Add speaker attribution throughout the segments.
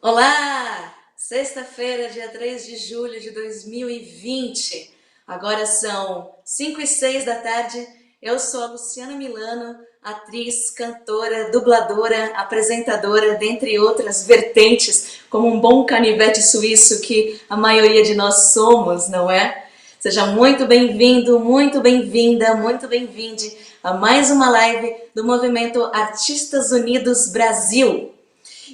Speaker 1: Olá! Sexta-feira, dia 3 de julho de 2020. Agora são 5 e 6 da tarde. Eu sou a Luciana Milano, atriz, cantora, dubladora, apresentadora, dentre outras vertentes, como um bom canivete suíço que a maioria de nós somos, não é? Seja muito bem-vindo, muito bem-vinda, muito bem-vinde a mais uma live do movimento Artistas Unidos Brasil.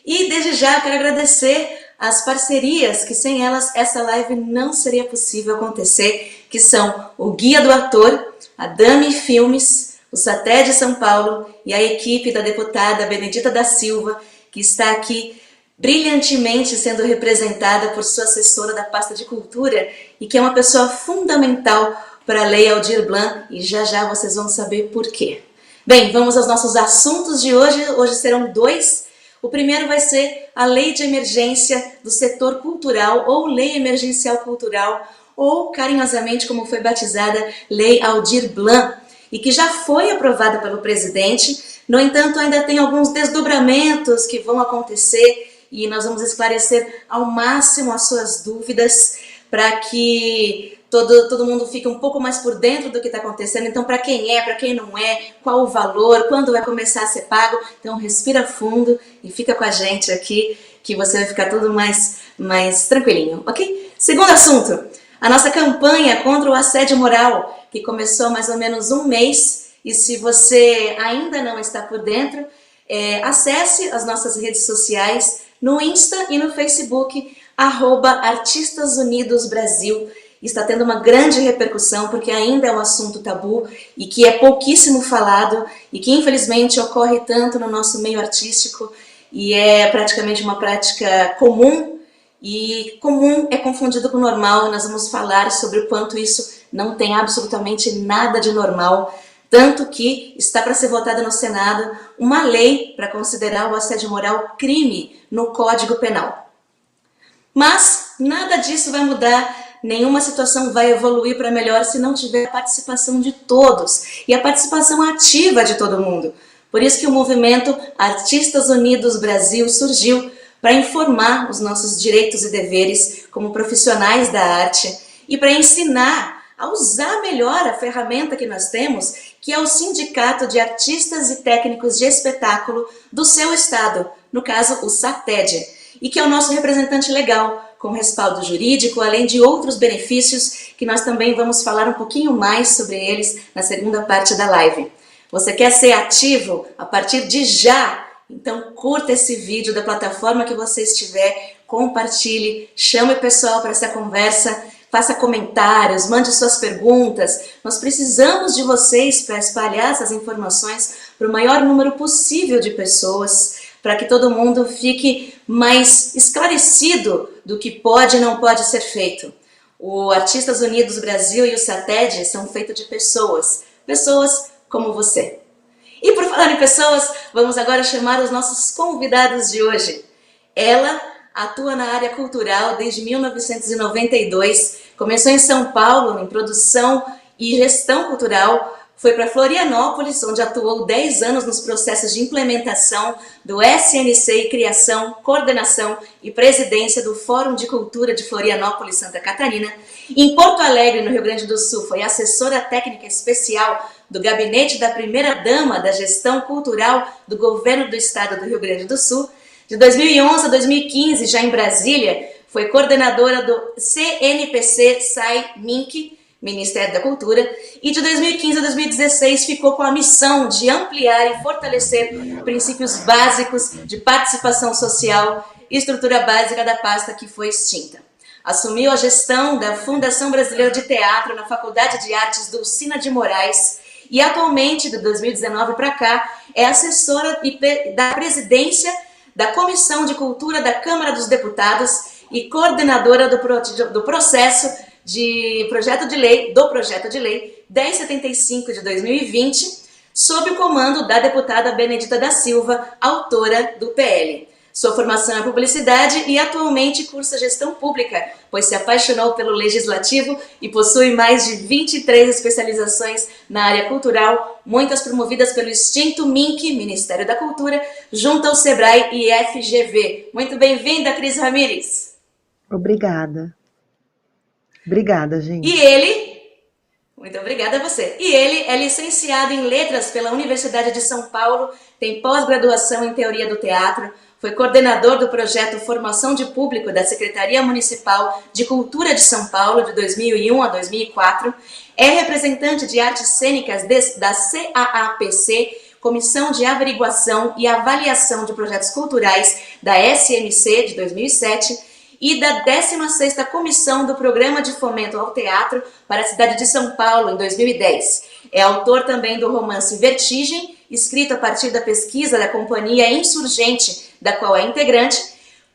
Speaker 1: E desde já eu quero agradecer as parcerias, que sem elas essa live não seria possível acontecer, que são o Guia do Ator, a Dami Filmes, o Saté de São Paulo e a equipe da deputada Benedita da Silva, que está aqui brilhantemente sendo representada por sua assessora da pasta de cultura e que é uma pessoa fundamental para a Lei Aldir Blanc, e já já vocês vão saber por quê. Bem, vamos aos nossos assuntos de hoje. Hoje serão dois. O primeiro vai ser a Lei de Emergência do Setor Cultural, ou Lei Emergencial Cultural, ou carinhosamente como foi batizada, Lei Aldir Blanc, e que já foi aprovada pelo presidente. No entanto, ainda tem alguns desdobramentos que vão acontecer e nós vamos esclarecer ao máximo as suas dúvidas para que todo mundo fique um pouco mais por dentro do que está acontecendo. Então, para quem não é, qual o valor, quando vai começar a ser pago. Então, respira fundo e fica com a gente aqui, que você vai ficar tudo mais tranquilinho, ok? Segundo assunto, a nossa campanha contra o assédio moral, que começou há mais ou menos um mês, e se você ainda não está por dentro, acesse as nossas redes sociais no Insta e no Facebook, @Artistas Unidos Brasil. Está tendo uma grande repercussão porque ainda é um assunto tabu e que é pouquíssimo falado e que infelizmente ocorre tanto no nosso meio artístico e é praticamente uma prática comum, e comum é confundido com normal. Nós vamos falar sobre o quanto isso não tem absolutamente nada de normal, tanto que está para ser votada no Senado uma lei para considerar o assédio moral crime no Código Penal. Mas nada disso vai mudar, nenhuma situação vai evoluir para melhor se não tiver a participação de todos e a participação ativa de todo mundo. Por isso que o movimento Artistas Unidos Brasil surgiu, para informar os nossos direitos e deveres como profissionais da arte e para ensinar a usar melhor a ferramenta que nós temos, que é o Sindicato de Artistas e Técnicos de Espetáculo do seu estado, no caso o SATED, e que é o nosso representante legal, com respaldo jurídico, além de outros benefícios que nós também vamos falar um pouquinho mais sobre eles na segunda parte da live. Você quer ser ativo a partir de já? Então curta esse vídeo da plataforma que você estiver, compartilhe, chame o pessoal para essa conversa, faça comentários, mande suas perguntas. Nós precisamos de vocês para espalhar essas informações para o maior número possível de pessoas, para que todo mundo fique mais esclarecido do que pode e não pode ser feito. O Artistas Unidos Brasil e o SATED são feitos de pessoas como você. E por falar em pessoas, vamos agora chamar os nossos convidados de hoje. Ela atua na área cultural desde 1992, começou em São Paulo em produção e gestão cultural, foi para Florianópolis, onde atuou 10 anos nos processos de implementação do SNC e criação, coordenação e presidência do Fórum de Cultura de Florianópolis, Santa Catarina. Em Porto Alegre, no Rio Grande do Sul, foi assessora técnica especial do gabinete da primeira-dama da gestão cultural do governo do estado do Rio Grande do Sul. De 2011 a 2015, já em Brasília, foi coordenadora do CNPC SAI-MINC, Ministério da Cultura, e de 2015 a 2016 ficou com a missão de ampliar e fortalecer princípios básicos de participação social e estrutura básica da pasta que foi extinta. Assumiu a gestão da Fundação Brasileira de Teatro na Faculdade de Artes Dulcina de Moraes e atualmente, de 2019 para cá, é assessora da presidência da Comissão de Cultura da Câmara dos Deputados e coordenadora do processo de projeto de lei 1075 de 2020, sob o comando da deputada Benedita da Silva, autora do PL. Sua formação é publicidade e atualmente cursa gestão pública, pois se apaixonou pelo legislativo e possui mais de 23 especializações na área cultural, muitas promovidas pelo extinto MINC, Ministério da Cultura, junto ao Sebrae e FGV. Muito bem-vinda, Cris Ramires.
Speaker 2: Obrigada. Obrigada,
Speaker 1: E
Speaker 2: gente.
Speaker 1: ele... Muito obrigada a você. E ele é licenciado em Letras pela Universidade de São Paulo, tem pós-graduação em Teoria do Teatro, foi coordenador do projeto Formação de Público da Secretaria Municipal de Cultura de São Paulo, de 2001 a 2004, é representante de artes cênicas da CAAPC, Comissão de Averiguação e Avaliação de Projetos Culturais da SMC, de 2007, e da 16ª Comissão do Programa de Fomento ao Teatro para a cidade de São Paulo, em 2010. É autor também do romance Vertigem, escrito a partir da pesquisa da Companhia Insurgente, da qual é integrante,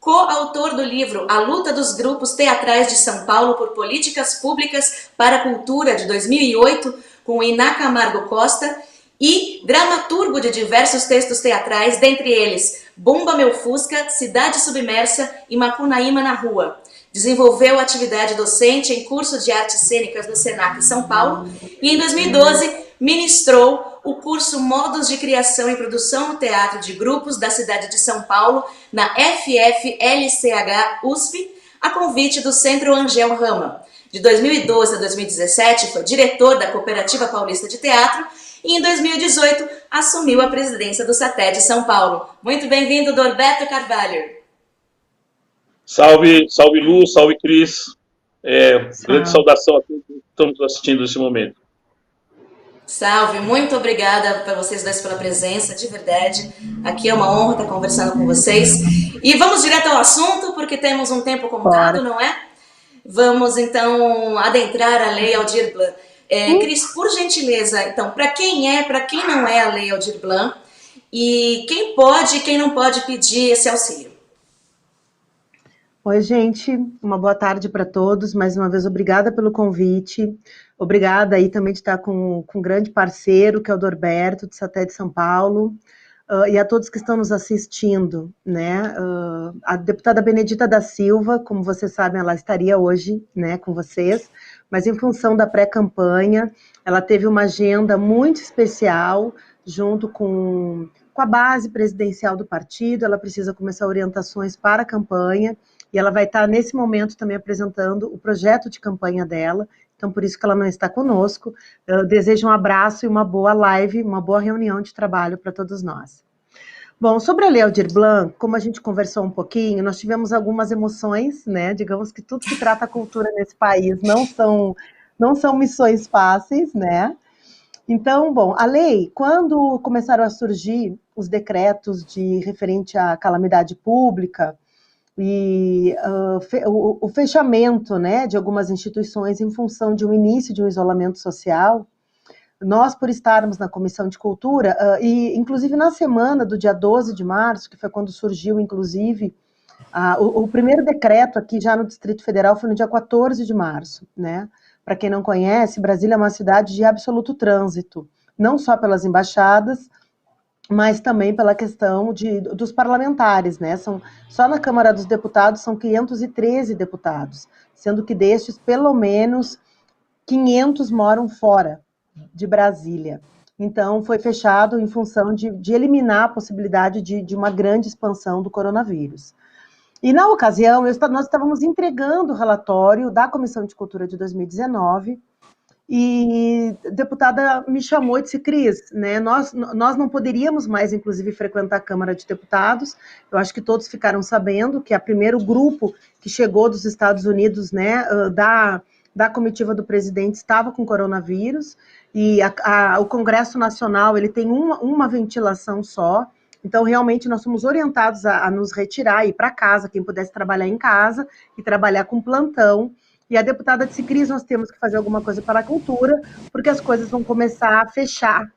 Speaker 1: coautor do livro A Luta dos Grupos Teatrais de São Paulo por Políticas Públicas para a Cultura, de 2008, com Iná Camargo Costa, e dramaturgo de diversos textos teatrais, dentre eles Bomba Meu Fusca, Cidade Submersa e Macunaíma na Rua. Desenvolveu atividade docente em curso de artes cênicas no Senac São Paulo e em 2012 ministrou o curso Modos de Criação e Produção no Teatro de Grupos da cidade de São Paulo na FFLCH USP, a convite do Centro Angel Rama. De 2012 a 2017 foi diretor da Cooperativa Paulista de Teatro e em 2018 assumiu a presidência do SATED São Paulo. Muito bem-vindo, Dorberto Carvalho.
Speaker 3: Salve, salve Lu, salve Cris. Grande saudação a todos que estamos assistindo nesse momento.
Speaker 1: Salve, muito obrigada para vocês dois pela presença, de verdade. Aqui é uma honra estar conversando com vocês. E vamos direto ao assunto, porque temos um tempo contado, não é? Vamos então adentrar a Lei Aldir Blanc. Cris, por gentileza, então, para quem não é a Lei Aldir Blanc e quem pode e quem não pode pedir esse auxílio?
Speaker 2: Oi, gente, uma boa tarde para todos. Mais uma vez, obrigada pelo convite. Obrigada aí também de estar com um grande parceiro, que é o Dorberto, do SATED São Paulo, e a todos que estão nos assistindo, né? A deputada Benedita da Silva, como vocês sabem, ela estaria hoje, né, com vocês, mas em função da pré-campanha, ela teve uma agenda muito especial, junto com a base presidencial do partido. Ela precisa começar orientações para a campanha, e ela vai estar, nesse momento, também apresentando o projeto de campanha dela, então por isso que ela não está conosco. Eu desejo um abraço e uma boa live, uma boa reunião de trabalho para todos nós. Bom, sobre a Lei Aldir Blanc, como a gente conversou um pouquinho, nós tivemos algumas emoções, né? Digamos que tudo que trata a cultura nesse país não são missões fáceis, né? Então, bom, a lei, quando começaram a surgir os decretos referente à calamidade pública e o fechamento, né, de algumas instituições em função de um início de um isolamento social, nós, por estarmos na Comissão de Cultura, e inclusive na semana do dia 12 de março, que foi quando surgiu, inclusive, o primeiro decreto aqui já no Distrito Federal foi no dia 14 de março, né? Para quem não conhece, Brasília é uma cidade de absoluto trânsito, não só pelas embaixadas, mas também pela questão dos parlamentares, né? Só na Câmara dos Deputados são 513 deputados, sendo que destes, pelo menos, 500 moram fora de Brasília. Então, foi fechado em função de eliminar a possibilidade de uma grande expansão do coronavírus. E, na ocasião, nós estávamos entregando o relatório da Comissão de Cultura de 2019, e a deputada me chamou e disse: Cris, né, nós não poderíamos mais, inclusive, frequentar a Câmara de Deputados. Eu acho que todos ficaram sabendo que o primeiro grupo que chegou dos Estados Unidos, né, da comitiva do presidente, estava com coronavírus, e o Congresso Nacional ele tem uma ventilação só. Então, realmente, nós somos orientados a nos retirar, ir para casa, quem pudesse trabalhar em casa e trabalhar com plantão. E a deputada disse: Cris, nós temos que fazer alguma coisa para a cultura, porque as coisas vão começar a fechar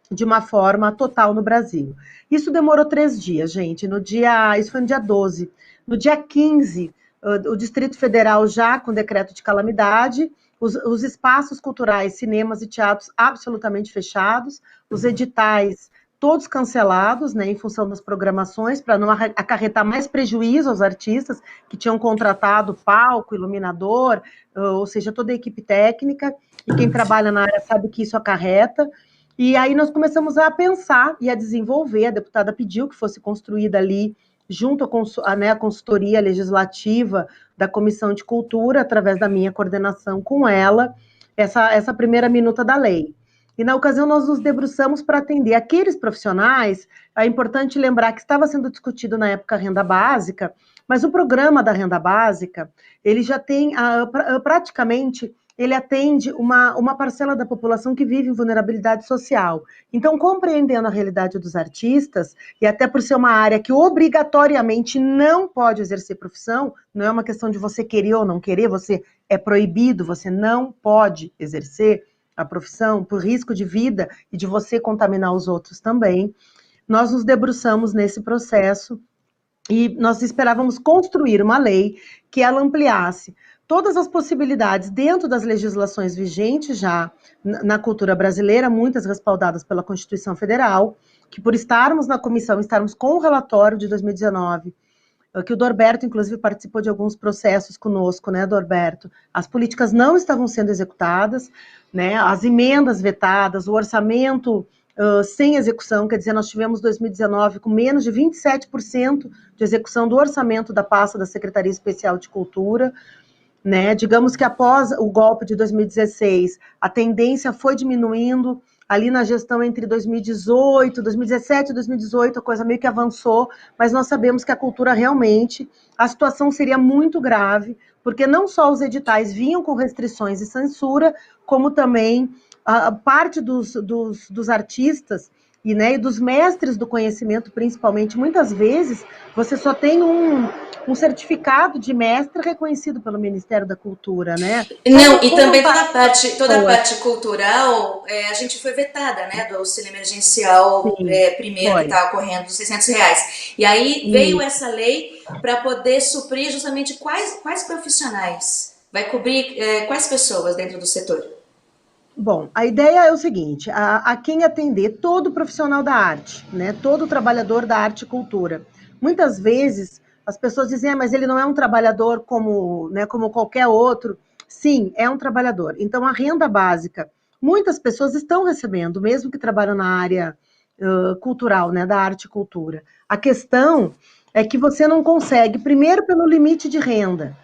Speaker 2: de uma forma total no Brasil. Isso demorou 3 dias, gente. Isso foi no dia 12. No dia 15, o Distrito Federal já com decreto de calamidade, os espaços culturais, cinemas e teatros absolutamente fechados, os editais todos cancelados, né, em função das programações, para não acarretar mais prejuízo aos artistas que tinham contratado palco, iluminador, ou seja, toda a equipe técnica, e quem trabalha na área sabe que isso acarreta. E aí nós começamos a pensar e a desenvolver, a deputada pediu que fosse construída ali, junto à consultoria legislativa da Comissão de Cultura, através da minha coordenação com ela, essa primeira minuta da lei. E na ocasião nós nos debruçamos para atender aqueles profissionais. É importante lembrar que estava sendo discutido na época a renda básica, mas o programa da renda básica, ele já tem praticamente, ele atende uma parcela da população que vive em vulnerabilidade social. Então, compreendendo a realidade dos artistas, e até por ser uma área que obrigatoriamente não pode exercer profissão, não é uma questão de você querer ou não querer, você é proibido, você não pode exercer a profissão por risco de vida e de você contaminar os outros também. Nós nos debruçamos nesse processo e nós esperávamos construir uma lei que ela ampliasse todas as possibilidades dentro das legislações vigentes já na cultura brasileira, muitas respaldadas pela Constituição Federal, que por estarmos na comissão, estarmos com o relatório de 2019, que o Dorberto, inclusive, participou de alguns processos conosco, né, Dorberto? As políticas não estavam sendo executadas, né, as emendas vetadas, o orçamento sem execução, quer dizer, nós tivemos 2019 com menos de 27% de execução do orçamento da pasta da Secretaria Especial de Cultura, né? Digamos que após o golpe de 2016, a tendência foi diminuindo, ali na gestão entre 2017 e 2018, a coisa meio que avançou, mas nós sabemos que a cultura realmente, a situação seria muito grave, porque não só os editais vinham com restrições e censura, como também a parte dos artistas e, né, e dos mestres do conhecimento, principalmente, muitas vezes, você só tem um certificado de mestre reconhecido pelo Ministério da Cultura, né?
Speaker 1: Não, e também toda a parte cultural, a gente foi vetada, né, do auxílio emergencial primeiro que estava correndo dos R$600. E aí veio essa lei para poder suprir justamente quais profissionais, vai cobrir quais pessoas dentro do setor?
Speaker 2: Bom, a ideia é o seguinte, a quem atender todo profissional da arte, né, todo trabalhador da arte e cultura. Muitas vezes as pessoas dizem, mas ele não é um trabalhador como, né, como qualquer outro. Sim, é um trabalhador. Então, a renda básica, muitas pessoas estão recebendo, mesmo que trabalham na área cultural, né, da arte e cultura. A questão é que você não consegue, primeiro, pelo limite de renda.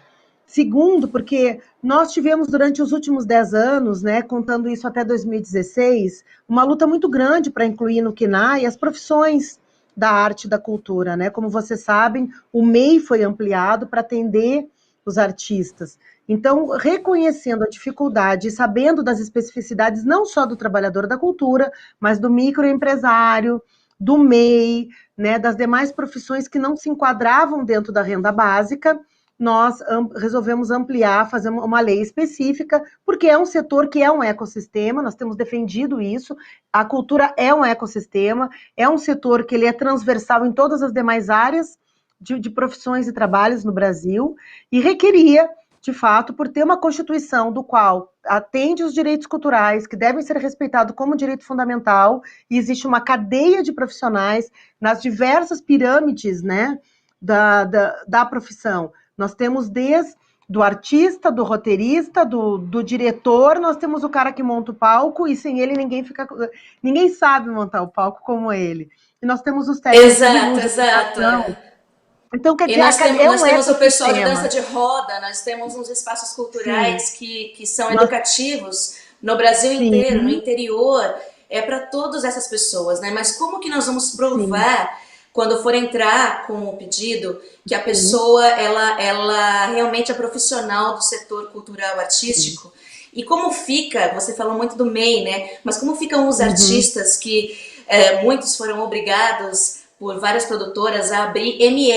Speaker 2: Segundo, porque nós tivemos durante os últimos 10 anos, né, contando isso até 2016, uma luta muito grande para incluir no CNAE as profissões da arte e da cultura, né? Como vocês sabem, o MEI foi ampliado para atender os artistas. Então, reconhecendo a dificuldade e sabendo das especificidades não só do trabalhador da cultura, mas do microempresário, do MEI, né, das demais profissões que não se enquadravam dentro da renda básica, nós resolvemos ampliar, fazer uma lei específica, porque é um setor que é um ecossistema, nós temos defendido isso, a cultura é um ecossistema, é um setor que ele é transversal em todas as demais áreas de profissões e trabalhos no Brasil, e requeria, de fato, por ter uma Constituição do qual atende os direitos culturais, que devem ser respeitados como direito fundamental, e existe uma cadeia de profissionais nas diversas pirâmides, né, da profissão. Nós temos desde do artista, do roteirista, do diretor, nós temos o cara que monta o palco, e sem ele ninguém sabe montar o palco como ele. E nós temos os técnicos de luz,
Speaker 1: Exato.
Speaker 2: Então, quer dizer,
Speaker 1: nós temos o pessoal de dança
Speaker 2: de
Speaker 1: roda, nós temos uns espaços culturais que são educativos no Brasil inteiro, no interior, para todas essas pessoas, né? Mas como que nós vamos provar quando for entrar com o pedido que a pessoa ela realmente é profissional do setor cultural artístico? E como fica, você falou muito do MEI, né? Mas como ficam os artistas que muitos foram obrigados por várias produtoras a abrir ME,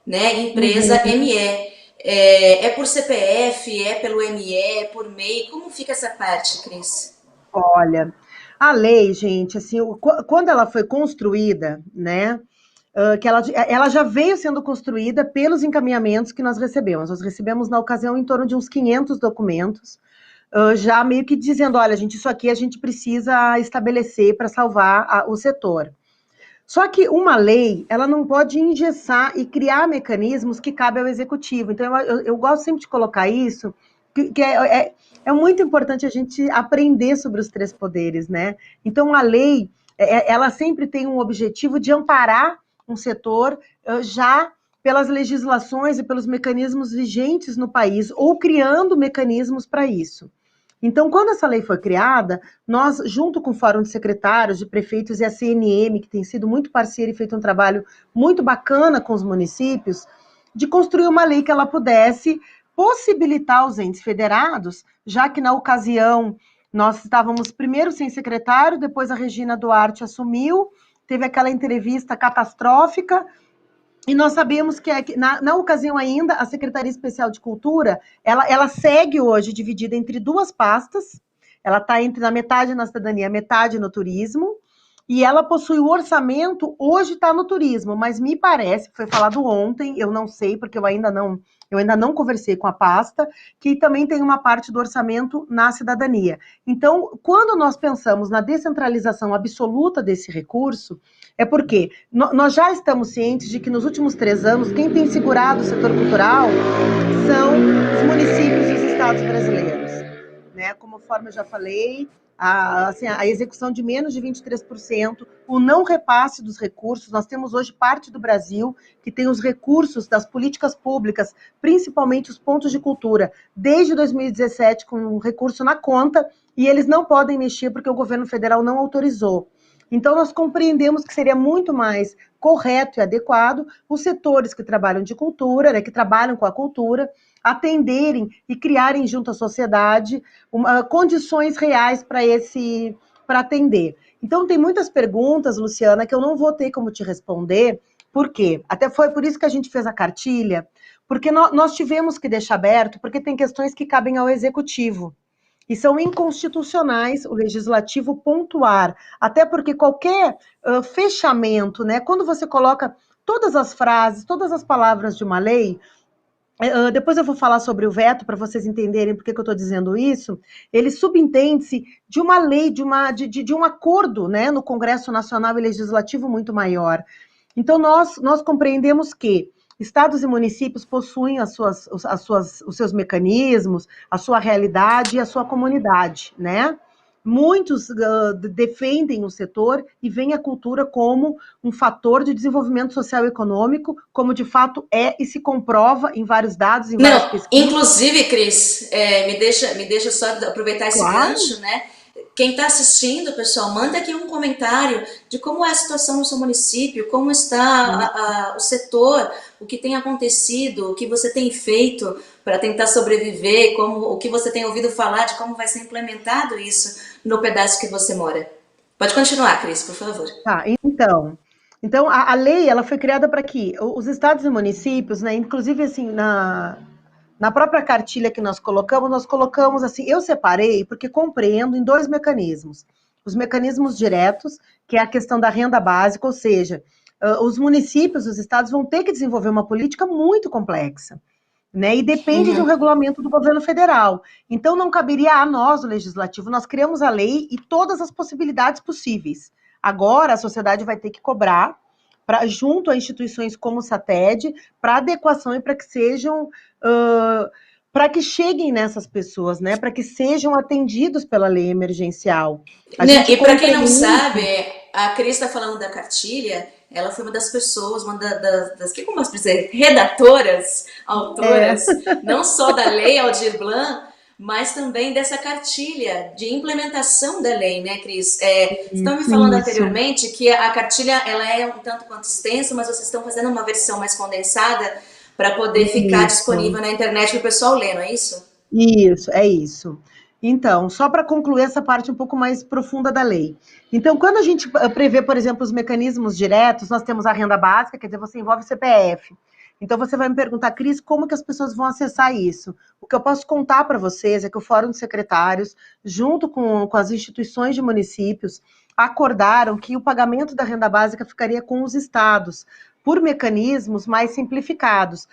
Speaker 1: né? Empresa ME. É por CPF, é pelo ME, é por MEI? Como fica essa parte, Cris?
Speaker 2: Olha, a lei, gente, assim, quando ela foi construída, né? Que ela já veio sendo construída pelos encaminhamentos que nós recebemos. Nós recebemos, na ocasião, em torno de uns 500 documentos, já meio que dizendo, olha, gente, isso aqui a gente precisa estabelecer para salvar o setor. Só que uma lei, ela não pode engessar e criar mecanismos que cabem ao executivo. Então, eu gosto sempre de colocar isso, que é muito importante a gente aprender sobre os três poderes, né? Então, a lei, ela sempre tem um objetivo de amparar um setor já pelas legislações e pelos mecanismos vigentes no país, ou criando mecanismos para isso. Então, quando essa lei foi criada, nós, junto com o Fórum de Secretários, de Prefeitos e a CNM, que tem sido muito parceira e feito um trabalho muito bacana com os municípios, de construir uma lei que ela pudesse possibilitar aos entes federados, já que na ocasião nós estávamos primeiro sem secretário, depois a Regina Duarte assumiu, teve aquela entrevista catastrófica, e nós sabemos que na ocasião ainda, a Secretaria Especial de Cultura, ela segue hoje dividida entre duas pastas, ela está entre na metade na cidadania, metade no turismo, e ela possui o orçamento, hoje está no turismo, mas me parece, foi falado ontem, eu não sei, porque eu ainda não conversei com a pasta, que também tem uma parte do orçamento na cidadania. Então, quando nós pensamos na descentralização absoluta desse recurso, é porque nós já estamos cientes de que nos últimos 3 anos, quem tem segurado o setor cultural são os municípios e os estados brasileiros. Né? Conforme eu já falei, a execução de menos de 23%, o não repasse dos recursos. Nós temos hoje parte do Brasil que tem os recursos das políticas públicas, principalmente os pontos de cultura, desde 2017 com um recurso na conta, e eles não podem mexer porque o governo federal não autorizou. Então, nós compreendemos que seria muito mais correto e adequado os setores que trabalham de cultura, né, que trabalham com a cultura, atenderem e criarem junto à sociedade condições reais para atender. Então, tem muitas perguntas, Luciana, que eu não vou ter como te responder. Por quê? Até foi por isso que a gente fez a cartilha, porque nós tivemos que deixar aberto, porque tem questões que cabem ao executivo. E são inconstitucionais o legislativo pontuar, até porque qualquer fechamento, né, quando você coloca todas as frases, todas as palavras de uma lei, depois eu vou falar sobre o veto, para vocês entenderem por que eu estou dizendo isso, ele subentende-se de uma lei, de um acordo, né, no Congresso Nacional e Legislativo muito maior. Então, nós compreendemos que estados e municípios possuem os seus mecanismos, a sua realidade e a sua comunidade, né? Muitos defendem o setor e veem a cultura como um fator de desenvolvimento social e econômico, como de fato é e se comprova em vários dados, em várias pesquisas.
Speaker 1: Inclusive, Cris, me deixa só aproveitar esse gancho, né? Quem está assistindo, pessoal, manda aqui um comentário de como é a situação no seu município, como está o setor, o que tem acontecido, o que você tem feito para tentar sobreviver, o que você tem ouvido falar de como vai ser implementado isso no pedaço que você mora. Pode continuar, Cris, por favor.
Speaker 2: Tá, então a lei ela foi criada para que os estados e municípios, né, inclusive assim, na própria cartilha que nós colocamos assim, eu separei porque compreendo em 2 mecanismos. Os mecanismos diretos, que é a questão da renda básica, ou seja, os municípios, os estados vão ter que desenvolver uma política muito complexa, né? E depende de um regulamento do governo federal. Então, não caberia a nós, o legislativo, nós criamos a lei e todas as possibilidades possíveis. Agora, a sociedade vai ter que cobrar, junto a instituições como o SATED, para adequação e para que sejam, para que cheguem nessas pessoas, né? Para que sejam atendidos pela lei emergencial.
Speaker 1: E para quem não sabe, a Cris está falando da cartilha, ela foi uma das pessoas, uma das que, como posso dizer, redatoras, autoras, não só da lei Aldir Blanc, mas também dessa cartilha de implementação da lei, né, Cris? Vocês estão me falando anteriormente que a cartilha ela é um tanto quanto extensa, mas vocês estão fazendo uma versão mais condensada para poder ficar disponível na internet para o pessoal ler, não é isso?
Speaker 2: Isso, é isso. Então, só para concluir essa parte um pouco mais profunda da lei. Então, quando a gente prevê, por exemplo, os mecanismos diretos, nós temos a renda básica, quer dizer, você envolve o CPF. Então, você vai me perguntar, Cris, como que as pessoas vão acessar isso? O que eu posso contar para vocês é que o Fórum de Secretários, junto com as instituições de municípios, acordaram que o pagamento da renda básica ficaria com os estados, por mecanismos mais simplificados.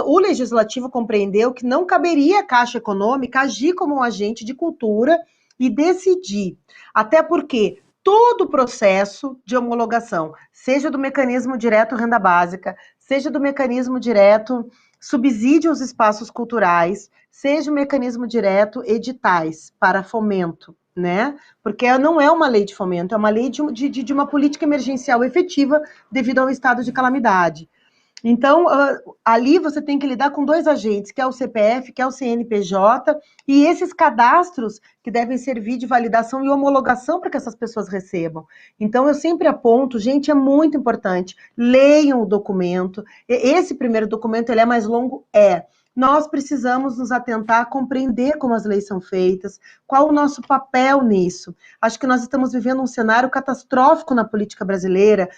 Speaker 2: O Legislativo compreendeu que não caberia à Caixa Econômica agir como um agente de cultura e decidir. Até porque todo o processo de homologação, seja do mecanismo direto renda básica, seja do mecanismo direto subsídio aos espaços culturais, seja o mecanismo direto editais para fomento, né? Porque não é uma lei de fomento, é uma lei de uma política emergencial efetiva devido ao estado de calamidade. Então, ali você tem que lidar com dois agentes, que é o CPF, que é o CNPJ, e esses cadastros que devem servir de validação e homologação para que essas pessoas recebam. Então, eu sempre aponto, gente, é muito importante, leiam o documento. Esse primeiro documento, ele é mais longo? É. Nós precisamos nos atentar a compreender como as leis são feitas, qual o nosso papel nisso. Acho que nós estamos vivendo um cenário catastrófico na política brasileira,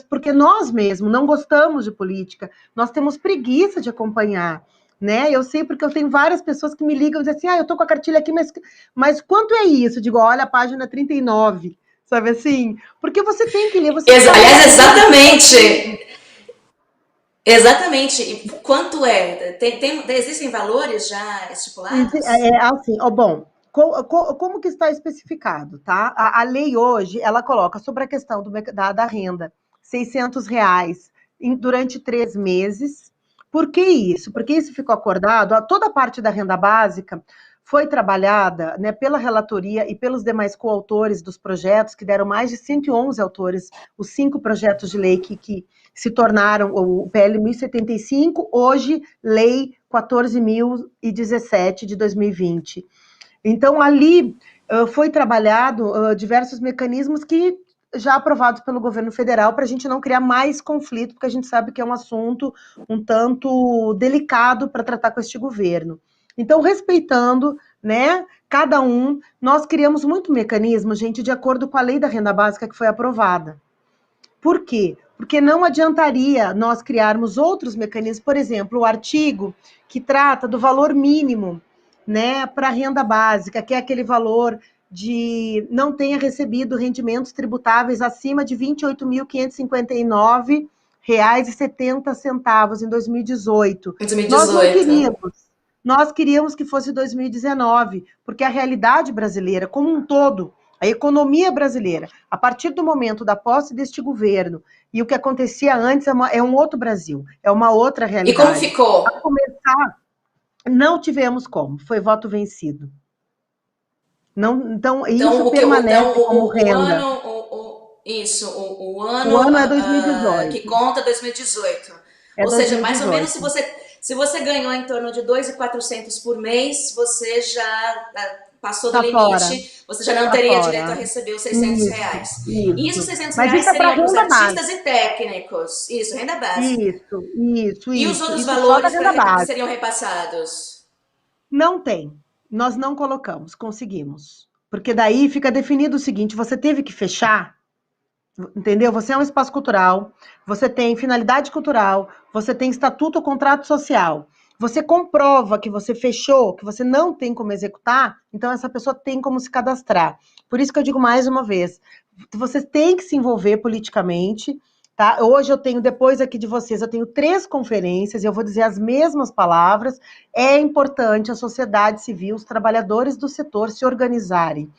Speaker 2: porque nós mesmos não gostamos de política, nós temos preguiça de acompanhar, né? Eu sei porque eu tenho várias pessoas que me ligam e dizem assim, eu tô com a cartilha aqui, mas quanto é isso? Eu digo, olha, a página 39, sabe assim? Porque você tem que ler,
Speaker 1: Aliás, exatamente. Exatamente. E quanto é? Existem valores já estipulados?
Speaker 2: Assim, bom, como que está especificado, tá? A lei hoje, ela coloca sobre a questão da renda, R$ 600 durante 3 meses. Por que isso? Porque isso ficou acordado, toda a parte da renda básica foi trabalhada, né, pela relatoria e pelos demais coautores dos projetos, que deram mais de 111 autores, os 5 projetos de lei que se tornaram o PL 1075, hoje Lei 14.017 de 2020. Então, ali foi trabalhado diversos mecanismos que já aprovados pelo governo federal para a gente não criar mais conflito, porque a gente sabe que é um assunto um tanto delicado para tratar com este governo. Então, respeitando, né, cada um, nós criamos muito mecanismo, gente, de acordo com a lei da renda básica que foi aprovada. Por quê? Porque não adiantaria nós criarmos outros mecanismos, por exemplo, o artigo que trata do valor mínimo, né, para a renda básica, que é aquele valor de não tenha recebido rendimentos tributáveis acima de R$ 28.559,70 em 2018.
Speaker 1: 2018.
Speaker 2: Nós não queríamos. Nós queríamos que fosse 2019, porque a realidade brasileira, como um todo, a economia brasileira, a partir do momento da posse deste governo, e o que acontecia antes é um outro Brasil, é uma outra realidade.
Speaker 1: E como ficou?
Speaker 2: Para começar, não tivemos como, foi voto vencido. Não, então isso permanece como renda.
Speaker 1: O
Speaker 2: ano é 2018.
Speaker 1: Que conta 2018.
Speaker 2: É
Speaker 1: Ou seja,
Speaker 2: 2018.
Speaker 1: mais ou menos, se você ganhou em torno de 2.400 por mês, você já passou do limite,
Speaker 2: fora.
Speaker 1: você já não teria direito a receber os R$ 600. E isso, R$ 600
Speaker 2: Mas
Speaker 1: seriam para os artistas
Speaker 2: base.
Speaker 1: E técnicos. Isso, renda básica.
Speaker 2: Isso.
Speaker 1: E os outros valores que seriam repassados?
Speaker 2: Não tem. Nós não colocamos, conseguimos. Porque daí fica definido o seguinte, você teve que fechar, entendeu? Você é um espaço cultural, você tem finalidade cultural, você tem estatuto ou contrato social. Você comprova que você fechou, que você não tem como executar, então essa pessoa tem como se cadastrar. Por isso que eu digo mais uma vez, você tem que se envolver politicamente, tá? Hoje eu tenho, depois aqui de vocês, eu tenho 3 conferências, e eu vou dizer as mesmas palavras. É importante a sociedade civil, os trabalhadores do setor se organizarem.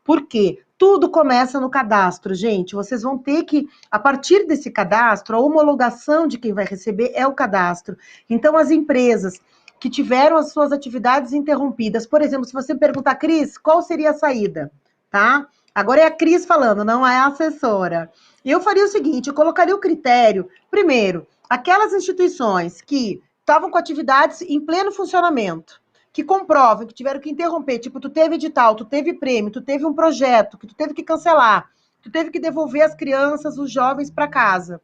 Speaker 2: Por quê? Tudo começa no cadastro, gente. Vocês vão ter que, a partir desse cadastro, a homologação de quem vai receber é o cadastro. Então, as empresas que tiveram as suas atividades interrompidas, por exemplo, se você perguntar, Cris, qual seria a saída? Tá? Agora é a Cris falando, não é a assessora. Eu faria o seguinte, eu colocaria o critério, primeiro, aquelas instituições que estavam com atividades em pleno funcionamento, que comprovam que tiveram que interromper, tipo, tu teve edital, tu teve prêmio, tu teve um projeto, que tu teve que cancelar, tu teve que devolver as crianças, os jovens para casa.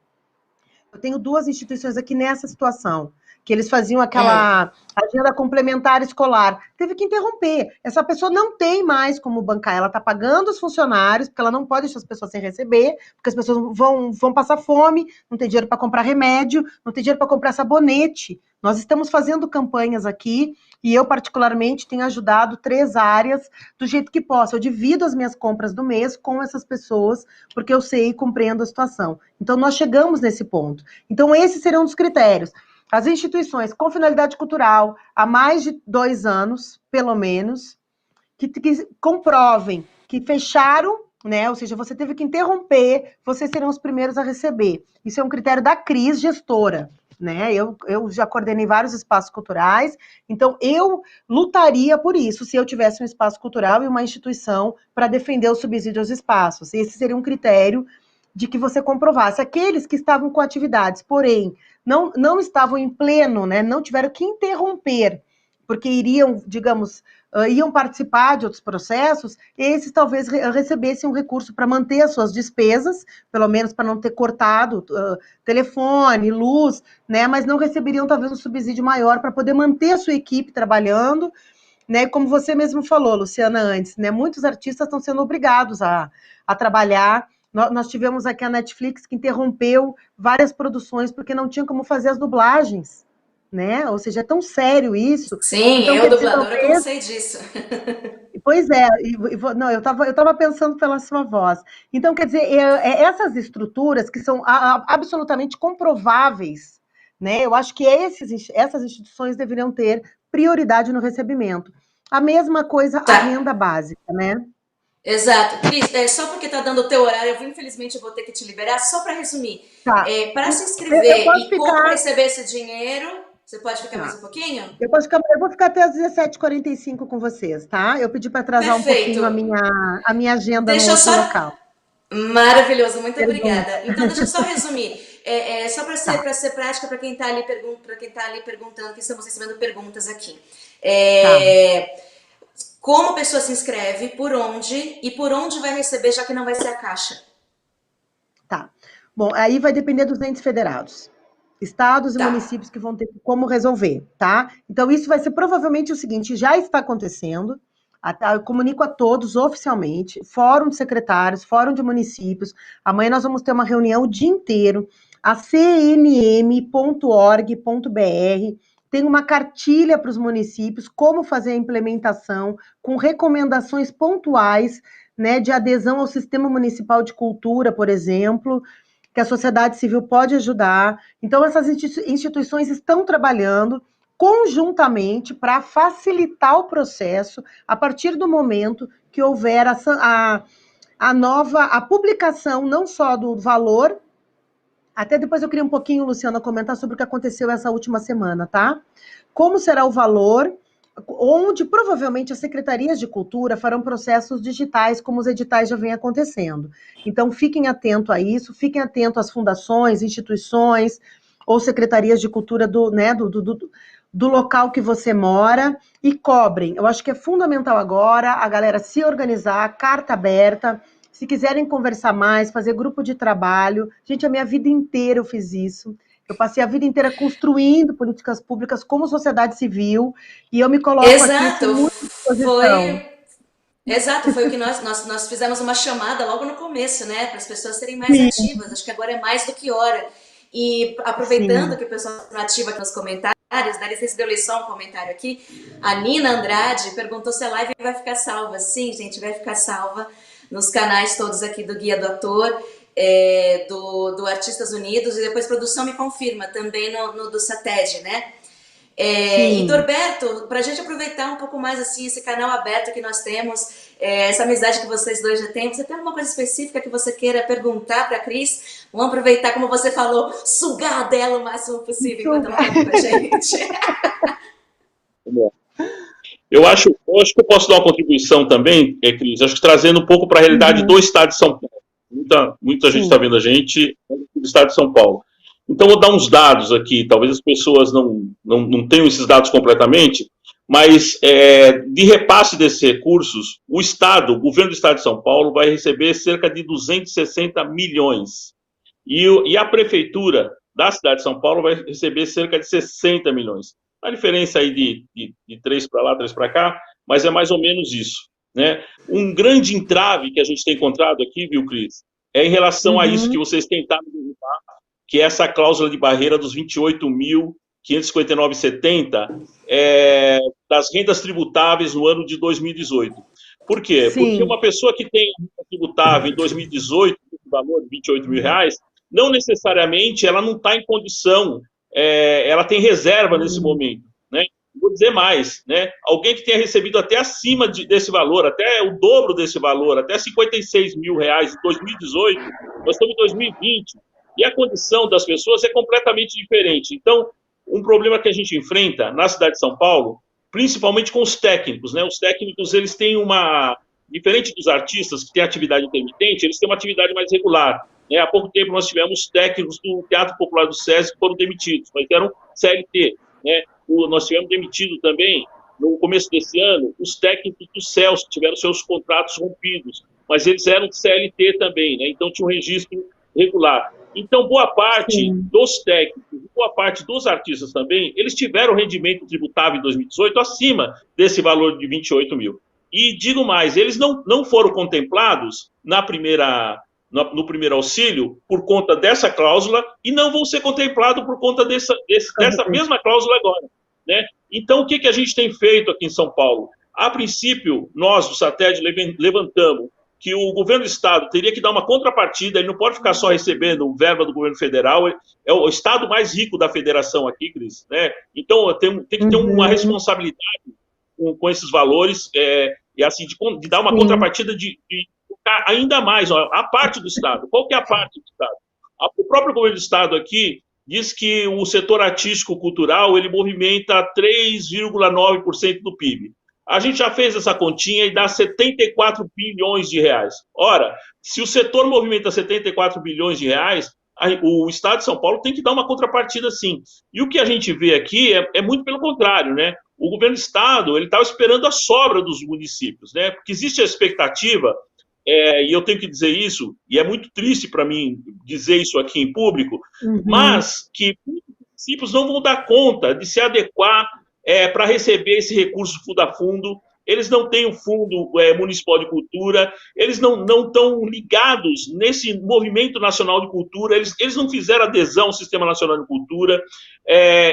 Speaker 2: Eu tenho 2 instituições aqui nessa situação, que eles faziam aquela agenda complementar escolar. Teve que interromper. Essa pessoa não tem mais como bancar. Ela está pagando os funcionários, porque ela não pode deixar as pessoas sem receber, porque as pessoas vão passar fome, não tem dinheiro para comprar remédio, não tem dinheiro para comprar sabonete. Nós estamos fazendo campanhas aqui, e eu, particularmente, tenho ajudado 3 áreas do jeito que posso. Eu divido as minhas compras do mês com essas pessoas, porque eu sei e compreendo a situação. Então, nós chegamos nesse ponto. Então, esses serão os critérios. As instituições com finalidade cultural, há mais de 2 anos, pelo menos, que comprovem que fecharam, né? Ou seja, você teve que interromper, vocês serão os primeiros a receber. Isso é um critério da Cris gestora, né? Eu já coordenei vários espaços culturais, então eu lutaria por isso, se eu tivesse um espaço cultural e uma instituição para defender o subsídio aos espaços. Esse seria um critério de que você comprovasse. Aqueles que estavam com atividades, porém, não estavam em pleno, né? Não tiveram que interromper, porque iriam, digamos, iam participar de outros processos, esses talvez recebessem um recurso para manter as suas despesas, pelo menos para não ter cortado telefone, luz, né? Mas não receberiam talvez um subsídio maior para poder manter a sua equipe trabalhando, né? Como você mesmo falou, Luciana, antes, né? Muitos artistas estão sendo obrigados a trabalhar. Nós tivemos aqui a Netflix que interrompeu várias produções porque não tinha como fazer as dublagens, né? Ou seja, é tão sério isso.
Speaker 1: Sim,
Speaker 2: Então,
Speaker 1: eu,
Speaker 2: quer dizer,
Speaker 1: dubladora, como
Speaker 2: talvez...
Speaker 1: sei disso.
Speaker 2: Pois é, não, eu estava pensando pela sua voz. Então, quer dizer, essas estruturas que são absolutamente comprováveis, né? Eu acho que essas instituições deveriam ter prioridade no recebimento. A mesma coisa a
Speaker 1: Tá,
Speaker 2: renda básica, né?
Speaker 1: exato. Cris, só porque tá dando o teu horário, infelizmente eu vou ter que te liberar. Só para resumir,
Speaker 2: Tá.
Speaker 1: para se
Speaker 2: Eu
Speaker 1: inscrever
Speaker 2: posso
Speaker 1: e como
Speaker 2: ficar.
Speaker 1: receber esse dinheiro, você pode ficar mais
Speaker 2: Tá.
Speaker 1: um pouquinho?
Speaker 2: Eu vou ficar até às 17h45 com vocês, tá? Eu pedi para atrasar um
Speaker 1: Perfeito.
Speaker 2: pouquinho a minha agenda no
Speaker 1: Deixa eu
Speaker 2: outro
Speaker 1: só.
Speaker 2: local.
Speaker 1: Maravilhoso, muito
Speaker 2: Perdão.
Speaker 1: obrigada. Então, deixa eu só resumir. Só
Speaker 2: Tá,
Speaker 1: para ser prática, para quem está ali, perguntando, que estamos recebendo perguntas aqui.
Speaker 2: tá,
Speaker 1: Como a pessoa se inscreve, por onde e por onde vai receber, já que não vai ser a Caixa?
Speaker 2: tá. Bom, aí vai depender dos entes federados. Estados e
Speaker 1: Tá.
Speaker 2: municípios que vão ter como resolver, tá? Então, isso vai ser provavelmente o seguinte: já está acontecendo, eu comunico a todos oficialmente, fórum de secretários, fórum de municípios. Amanhã nós vamos ter uma reunião o dia inteiro. A cnm.org.br tem uma cartilha para os municípios, como fazer a implementação, com recomendações pontuais, né, de adesão ao Sistema Municipal de Cultura, por exemplo, que a sociedade civil pode ajudar. Então, essas instituições estão trabalhando conjuntamente para facilitar o processo a partir do momento que houver a publicação não só do valor, até depois eu queria um pouquinho, Luciana, comentar sobre o que aconteceu essa última semana, tá? Como será o valor, onde provavelmente as secretarias de cultura farão processos digitais, como os editais já vêm acontecendo. Então, fiquem atentos a isso, fiquem atentos às fundações, instituições, ou secretarias de cultura do local que você mora, e cobrem. Eu acho que é fundamental agora a galera se organizar, carta aberta. Se quiserem conversar mais, fazer grupo de trabalho. Gente, a minha vida inteira eu fiz isso. Eu passei a vida inteira construindo políticas públicas como sociedade civil, e eu me coloco aqui assim,
Speaker 1: Exato,
Speaker 2: muito à disposição.
Speaker 1: foi. Exato, foi o que nós fizemos uma chamada logo no começo, né? Para as pessoas serem mais
Speaker 2: Sim,
Speaker 1: ativas. Acho que agora é mais do que hora. E aproveitando
Speaker 2: sim.
Speaker 1: que o pessoal está ativo aqui nos comentários, dá licença de eu ler só um comentário aqui. A Nina Andrade perguntou se a live vai ficar salva. Sim, gente, vai ficar salva nos canais todos aqui do Guia do Ator, do Artistas Unidos, e depois produção me confirma, também no do SATED, né? E
Speaker 2: Sim.
Speaker 1: Norberto, para a gente aproveitar um pouco mais assim esse canal aberto que nós temos, essa amizade que vocês dois já têm, você tem alguma coisa específica que você queira perguntar para a Cris? Vamos aproveitar, como você falou, sugar dela o máximo possível enquanto ela está aqui com a gente.
Speaker 3: Eu acho que eu posso dar uma contribuição também, Cris, acho que trazendo um pouco para a realidade do Estado de São Paulo. Muita gente está vendo a gente do Estado de São Paulo. Então, vou dar uns dados aqui, talvez as pessoas não tenham esses dados completamente, mas de repasse desses recursos, o governo do Estado de São Paulo vai receber cerca de 260 milhões. E a prefeitura da cidade de São Paulo vai receber cerca de 60 milhões. A diferença aí de 3 para lá, 3 para cá, mas é mais ou menos isso, né? Um grande entrave que a gente tem encontrado aqui, viu, Cris, é em relação a isso que vocês tentaram derrubar, que é essa cláusula de barreira dos 28.559,70 das rendas tributáveis no ano de 2018. Por quê?
Speaker 2: Sim.
Speaker 3: Porque uma pessoa que tem renda tributável em 2018, o valor de 28 mil reais, não necessariamente ela não está em condição, ela tem reserva nesse momento, né? vou dizer mais, né? Alguém que tenha recebido até acima desse valor, até o dobro desse valor, até R$56 mil em 2018, nós estamos em 2020, e a condição das pessoas é completamente diferente. Então, um problema que a gente enfrenta na cidade de São Paulo, principalmente com os técnicos, né? Os técnicos, eles têm diferente dos artistas que têm atividade intermitente, eles têm uma atividade mais regular, né? Há pouco tempo nós tivemos técnicos do Teatro Popular do SESI que foram demitidos, mas eram CLT, né? Nós tivemos demitido também, no começo desse ano, os técnicos do CELS, que tiveram seus contratos rompidos, mas eles eram CLT também, né? Então tinha um registro regular. Então, boa parte dos técnicos, boa parte dos artistas também, eles tiveram rendimento tributável em 2018 acima desse valor de 28 mil. E digo mais, eles não foram contemplados no primeiro auxílio por conta dessa cláusula e não vão ser contemplados por conta dessa mesma cláusula agora, né? Então, o que a gente tem feito aqui em São Paulo? A princípio, nós, do SATED, levantamos que o governo do estado teria que dar uma contrapartida, ele não pode ficar só recebendo verba do governo federal, é o estado mais rico da federação aqui, Cris, né? Então, tem que ter uma responsabilidade com esses valores, e assim, de dar uma contrapartida de colocar ainda mais, ó, a parte do estado. Qual que é a parte do estado? O próprio governo do estado aqui diz que o setor artístico-cultural, ele movimenta 3,9% do PIB. A gente já fez essa continha e dá 74 bilhões de reais. Ora, se o setor movimenta 74 bilhões de reais, o Estado de São Paulo tem que dar uma contrapartida, sim. E o que a gente vê aqui é muito pelo contrário, né? O governo do Estado, ele estava esperando a sobra dos municípios, né? Porque existe a expectativa, e eu tenho que dizer isso, e é muito triste para mim dizer isso aqui em público, mas que muitos municípios não vão dar conta de se adequar para receber esse recurso fundo a fundo. Eles não têm o Fundo Municipal de Cultura, eles não estão ligados nesse movimento nacional de cultura, eles não fizeram adesão ao Sistema Nacional de Cultura,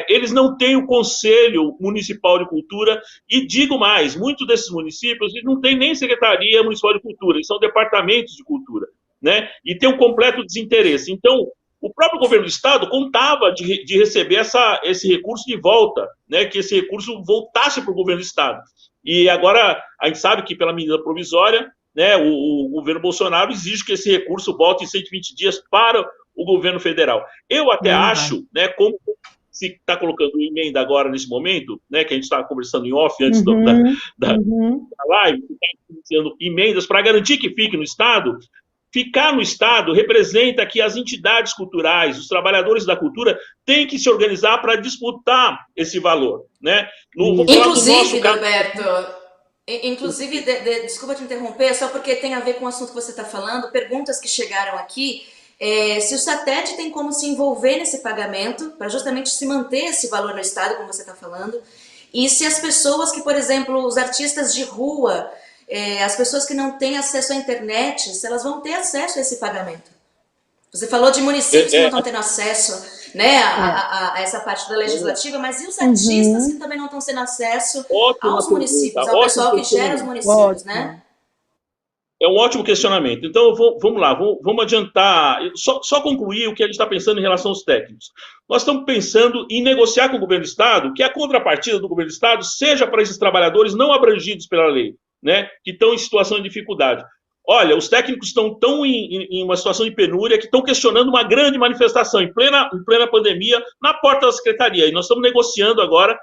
Speaker 3: eles não têm o Conselho Municipal de Cultura, e digo mais, muitos desses municípios eles não têm nem Secretaria Municipal de Cultura, eles são departamentos de cultura, né? E tem um completo desinteresse. Então, o próprio governo do estado contava de receber esse recurso de volta, né? Que esse recurso voltasse para o governo do estado. E agora, a gente sabe que pela medida provisória, né, o governo Bolsonaro exige que esse recurso volte em 120 dias para o governo federal. Eu até acho, né, como se está colocando emenda agora nesse momento, né, que a gente estava conversando em off antes da live, está iniciando emendas para garantir que fique no estado. Ficar no estado representa que as entidades culturais, os trabalhadores da cultura, têm que se organizar para disputar esse valor, né?
Speaker 1: Inclusive, Norberto, desculpa te interromper, só porque tem a ver com o assunto que você está falando, perguntas que chegaram aqui, se o SATED tem como se envolver nesse pagamento, para justamente se manter esse valor no estado, como você está falando, e se as pessoas que, por exemplo, os artistas de rua, as pessoas que não têm acesso à internet, se elas vão ter acesso a esse pagamento. Você falou de municípios que não estão tendo acesso, né, a essa parte da legislativa, mas e os artistas que também não estão tendo acesso aos municípios, ao pessoal que gera os municípios, né?
Speaker 3: É um ótimo questionamento. Então, vamos lá, vamos adiantar, só concluir o que a gente está pensando em relação aos técnicos. Nós estamos pensando em negociar com o governo do estado que a contrapartida do governo do estado seja para esses trabalhadores não abrangidos pela lei, né, que estão em situação de dificuldade. Olha, os técnicos estão tão em uma situação de penúria que estão questionando uma grande manifestação em plena pandemia na porta da secretaria. E nós estamos negociando agora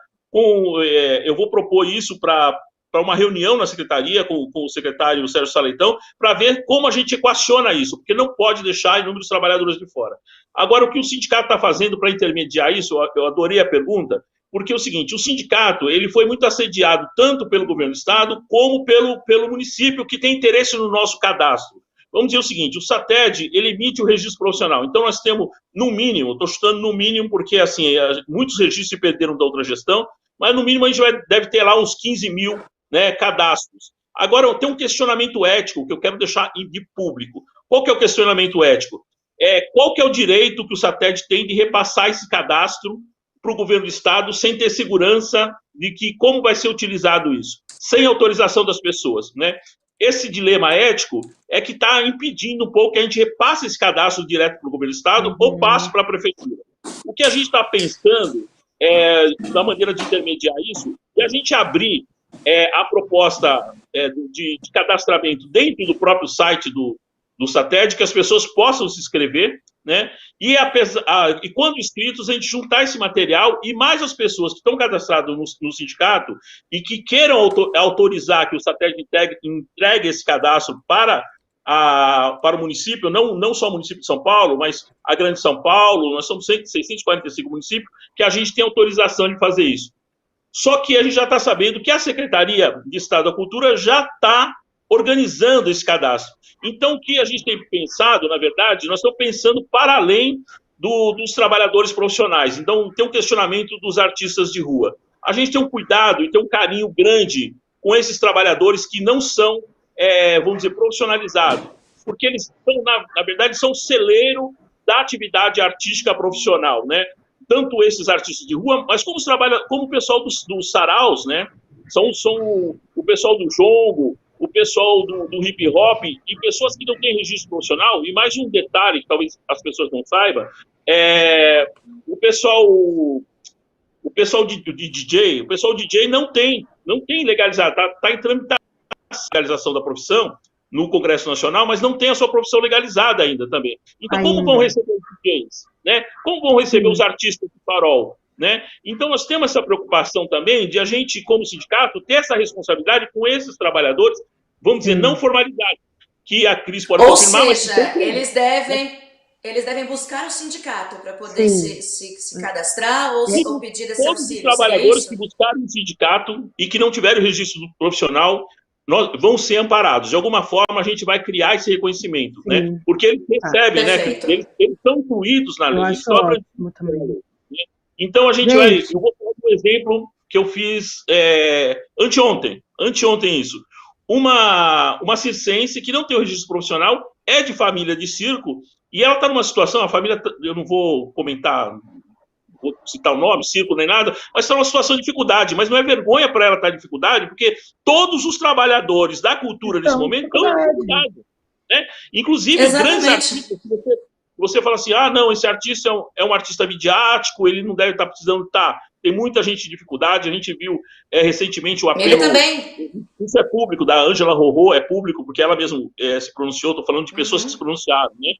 Speaker 3: eu vou propor isso para uma reunião na secretaria com o secretário Sérgio Saleitão, para ver como a gente equaciona isso, porque não pode deixar inúmeros trabalhadores de fora. Agora, o que o sindicato está fazendo para intermediar isso, eu adorei a pergunta, porque é o seguinte, o sindicato ele foi muito assediado tanto pelo governo do estado como pelo município que tem interesse no nosso cadastro. Vamos dizer o seguinte, o SATED ele emite o registro profissional, então nós temos no mínimo, estou chutando no mínimo porque assim, muitos registros se perderam da outra gestão, mas no mínimo a gente deve ter lá uns 15 mil, né, cadastros. Agora tem um questionamento ético que eu quero deixar de público. Qual que é o questionamento ético? Qual que é o direito que o SATED tem de repassar esse cadastro para o governo do estado sem ter segurança de que como vai ser utilizado isso, sem autorização das pessoas, né? Esse dilema ético é que está impedindo um pouco que a gente repasse esse cadastro direto para o governo do estado ou passe para a prefeitura. O que a gente está pensando da maneira de intermediar isso, e a gente abrir a proposta de cadastramento dentro do próprio site do SATED, que as pessoas possam se inscrever, né? E quando inscritos, a gente juntar esse material e mais as pessoas que estão cadastradas no sindicato e que queiram autorizar que o SATED entregue esse cadastro para o município, não só o município de São Paulo, mas a Grande São Paulo, nós somos 645 municípios, que a gente tem autorização de fazer isso. Só que a gente já está sabendo que a Secretaria de Estado da Cultura já está organizando esse cadastro. Então, o que a gente tem pensado, na verdade, nós estamos pensando para além dos trabalhadores profissionais. Então, tem um questionamento dos artistas de rua. A gente tem um cuidado e tem um carinho grande com esses trabalhadores que não são, vamos dizer, profissionalizados, porque eles são, na verdade, são o celeiro da atividade artística profissional, né? Tanto esses artistas de rua, mas como o pessoal dos saraus, né? São o pessoal do jongo, o pessoal do hip hop e pessoas que não têm registro profissional. E mais um detalhe que talvez as pessoas não saibam, o pessoal de DJ, não tem legalizado, está em tramitação a legalização da profissão no Congresso Nacional, mas não tem a sua profissão legalizada ainda também. Então, como vão receber os DJs? Né? Como vão receber os artistas de farol? Né? Então, nós temos essa preocupação também de a gente, como sindicato, ter essa responsabilidade com esses trabalhadores, vamos dizer, não formalizados, que a Cris pode confirmar.
Speaker 1: Ou seja, eles devem buscar o sindicato para poder se cadastrar ou pedir esse
Speaker 3: todos
Speaker 1: auxílio.
Speaker 3: Todos os trabalhadores que buscarem um sindicato e que não tiverem o registro profissional vão ser amparados. De alguma forma, a gente vai criar esse reconhecimento, né? Porque eles recebem, né? Eles são incluídos na lei. Então, a gente vai... Eu vou falar um exemplo que eu fiz anteontem isso. Uma circense que não tem o registro profissional, é de família de circo, e ela está numa situação, a família, eu não vou comentar, vou citar o nome, circo nem nada, mas está numa situação de dificuldade, mas não é vergonha para ela estar em dificuldade, porque todos os trabalhadores da cultura nesse momento estão em dificuldade. Né? Inclusive, grandes artistas, você fala assim, não, esse artista é um artista midiático, ele não deve estar precisando estar. Tem muita gente em dificuldade, a gente viu recentemente o apelo...
Speaker 1: Ele também.
Speaker 3: Isso é público, da Ângela Rorô, é público, porque ela mesmo se pronunciou, estou falando de pessoas que se pronunciaram, né?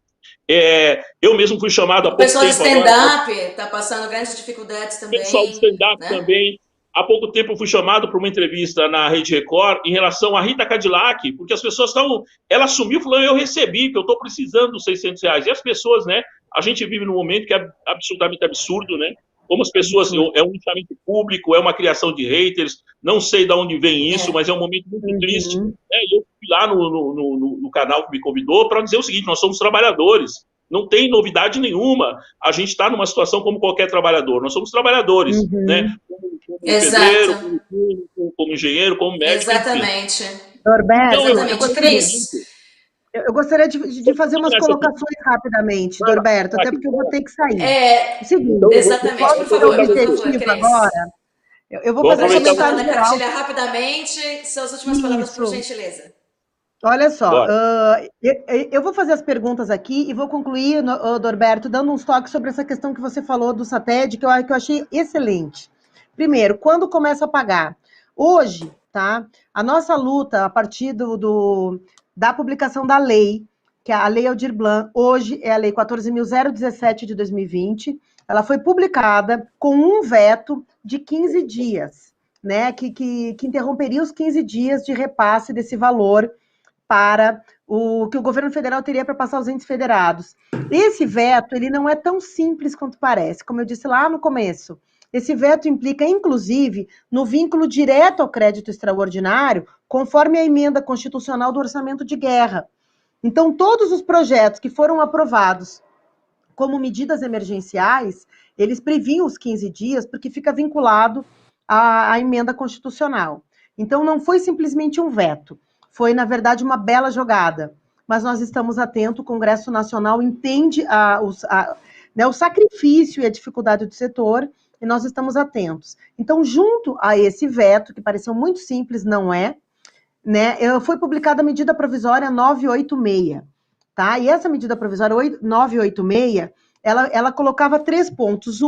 Speaker 3: Eu mesmo fui chamado há pouco tempo... O pessoal
Speaker 1: de stand-up está passando grandes dificuldades também.
Speaker 3: O pessoal de stand-up também. Há pouco tempo eu fui chamado para uma entrevista na Rede Record em relação à Rita Cadillac, porque as pessoas estavam... Ela assumiu falando, eu recebi, que eu estou precisando dos R$600. E as pessoas, né? A gente vive num momento que é absolutamente absurdo, né? Como as pessoas... É um linchamento público, é uma criação de haters, não sei de onde vem isso, mas é um momento muito triste. Né? E eu fui lá no canal que me convidou para dizer o seguinte, nós somos trabalhadores, não tem novidade nenhuma, a gente está numa situação como qualquer trabalhador, nós somos trabalhadores, né? Como pedreiro, como engenheiro, como médico.
Speaker 1: Exatamente.
Speaker 2: Norberto,
Speaker 1: então,
Speaker 2: eu gostaria de fazer umas colocações rapidamente, Norberto, até porque eu vou ter que sair.
Speaker 1: Seguinte, exatamente, por favor,
Speaker 2: agora. Eu vou fazer um comentário geral.
Speaker 1: Compartilhar rapidamente suas últimas palavras, por gentileza.
Speaker 2: Olha só, eu vou fazer as perguntas aqui e vou concluir, Norberto, dando uns toques sobre essa questão que você falou do SATED, que eu achei excelente. Primeiro, quando começa a pagar? Hoje, tá? A nossa luta, a partir da publicação da lei, que é a Lei Aldir Blanc, hoje é a Lei 14.017 de 2020, ela foi publicada com um veto de 15 dias, né? Que interromperia os 15 dias de repasse desse valor para o que o governo federal teria para passar aos entes federados. Esse veto, ele não é tão simples quanto parece, como eu disse lá no começo. Esse veto implica, inclusive, no vínculo direto ao crédito extraordinário, conforme a emenda constitucional do orçamento de guerra. Então, todos os projetos que foram aprovados como medidas emergenciais, eles previam os 15 dias, porque fica vinculado à emenda constitucional. Então, não foi simplesmente um veto. Foi, na verdade, uma bela jogada, mas nós estamos atentos, o Congresso Nacional entende o sacrifício e a dificuldade do setor, e nós estamos atentos. Então, junto a esse veto, que pareceu muito simples, não é, né, foi publicada a medida provisória 986, tá? E essa medida provisória 986, ela colocava 3 pontos.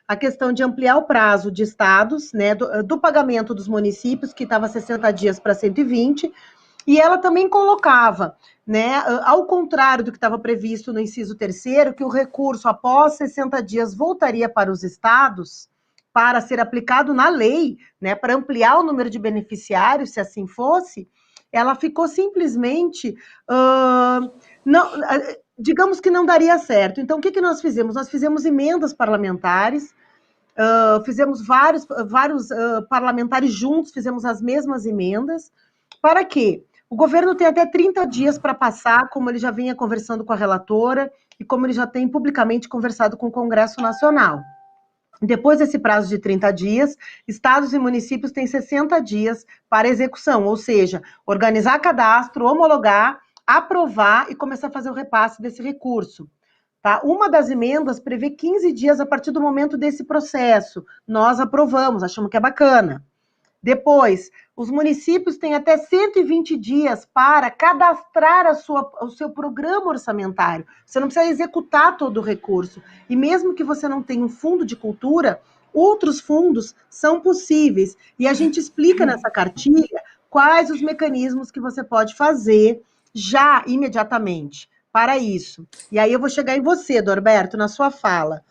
Speaker 2: A questão de ampliar o prazo de estados, né, do pagamento dos municípios, que estava 60 dias para 120, e ela também colocava, né, ao contrário do que estava previsto no inciso 3º, que o recurso após 60 dias voltaria para os estados para ser aplicado na lei, né, para ampliar o número de beneficiários, se assim fosse, ela ficou simplesmente, não, digamos que não daria certo. Então, o que nós fizemos? Nós fizemos emendas parlamentares, fizemos vários parlamentares juntos, fizemos as mesmas emendas. Para quê? O governo tem até 30 dias para passar, como ele já vinha conversando com a relatora e como ele já tem publicamente conversado com o Congresso Nacional. Depois desse prazo de 30 dias, estados e municípios têm 60 dias para execução, ou seja, organizar cadastro, homologar, aprovar e começar a fazer o repasse desse recurso. Tá? Uma das emendas prevê 15 dias a partir do momento desse processo. Nós aprovamos, achamos que é bacana. Depois, os municípios têm até 120 dias para cadastrar o seu programa orçamentário. Você não precisa executar todo o recurso. E mesmo que você não tenha um fundo de cultura, outros fundos são possíveis. E a gente explica nessa cartilha quais os mecanismos que você pode fazer já imediatamente para isso. E aí eu vou chegar em você, Dorberto, na sua fala.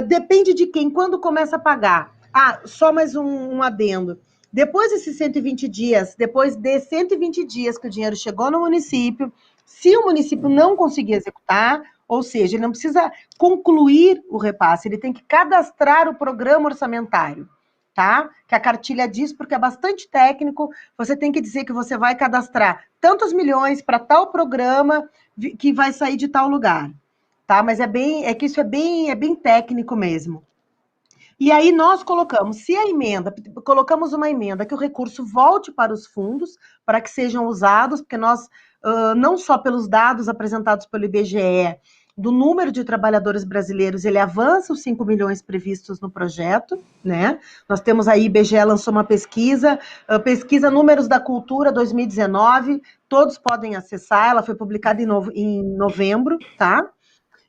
Speaker 2: Depende de quem, quando começa a pagar. Só mais um adendo. Depois desses 120 dias, depois de 120 dias que o dinheiro chegou no município, se o município não conseguir executar, ou seja, ele não precisa concluir o repasse, ele tem que cadastrar o programa orçamentário, tá? Que a cartilha diz, porque é bastante técnico, você tem que dizer que você vai cadastrar tantos milhões para tal programa que vai sair de tal lugar, tá? Mas que isso é bem técnico mesmo. E aí nós colocamos uma emenda que o recurso volte para os fundos, para que sejam usados, porque nós, não só pelos dados apresentados pelo IBGE, do número de trabalhadores brasileiros, ele avança os 5 milhões previstos no projeto, né? Nós temos aí, IBGE lançou uma pesquisa Números da Cultura 2019, todos podem acessar, ela foi publicada em novembro, tá?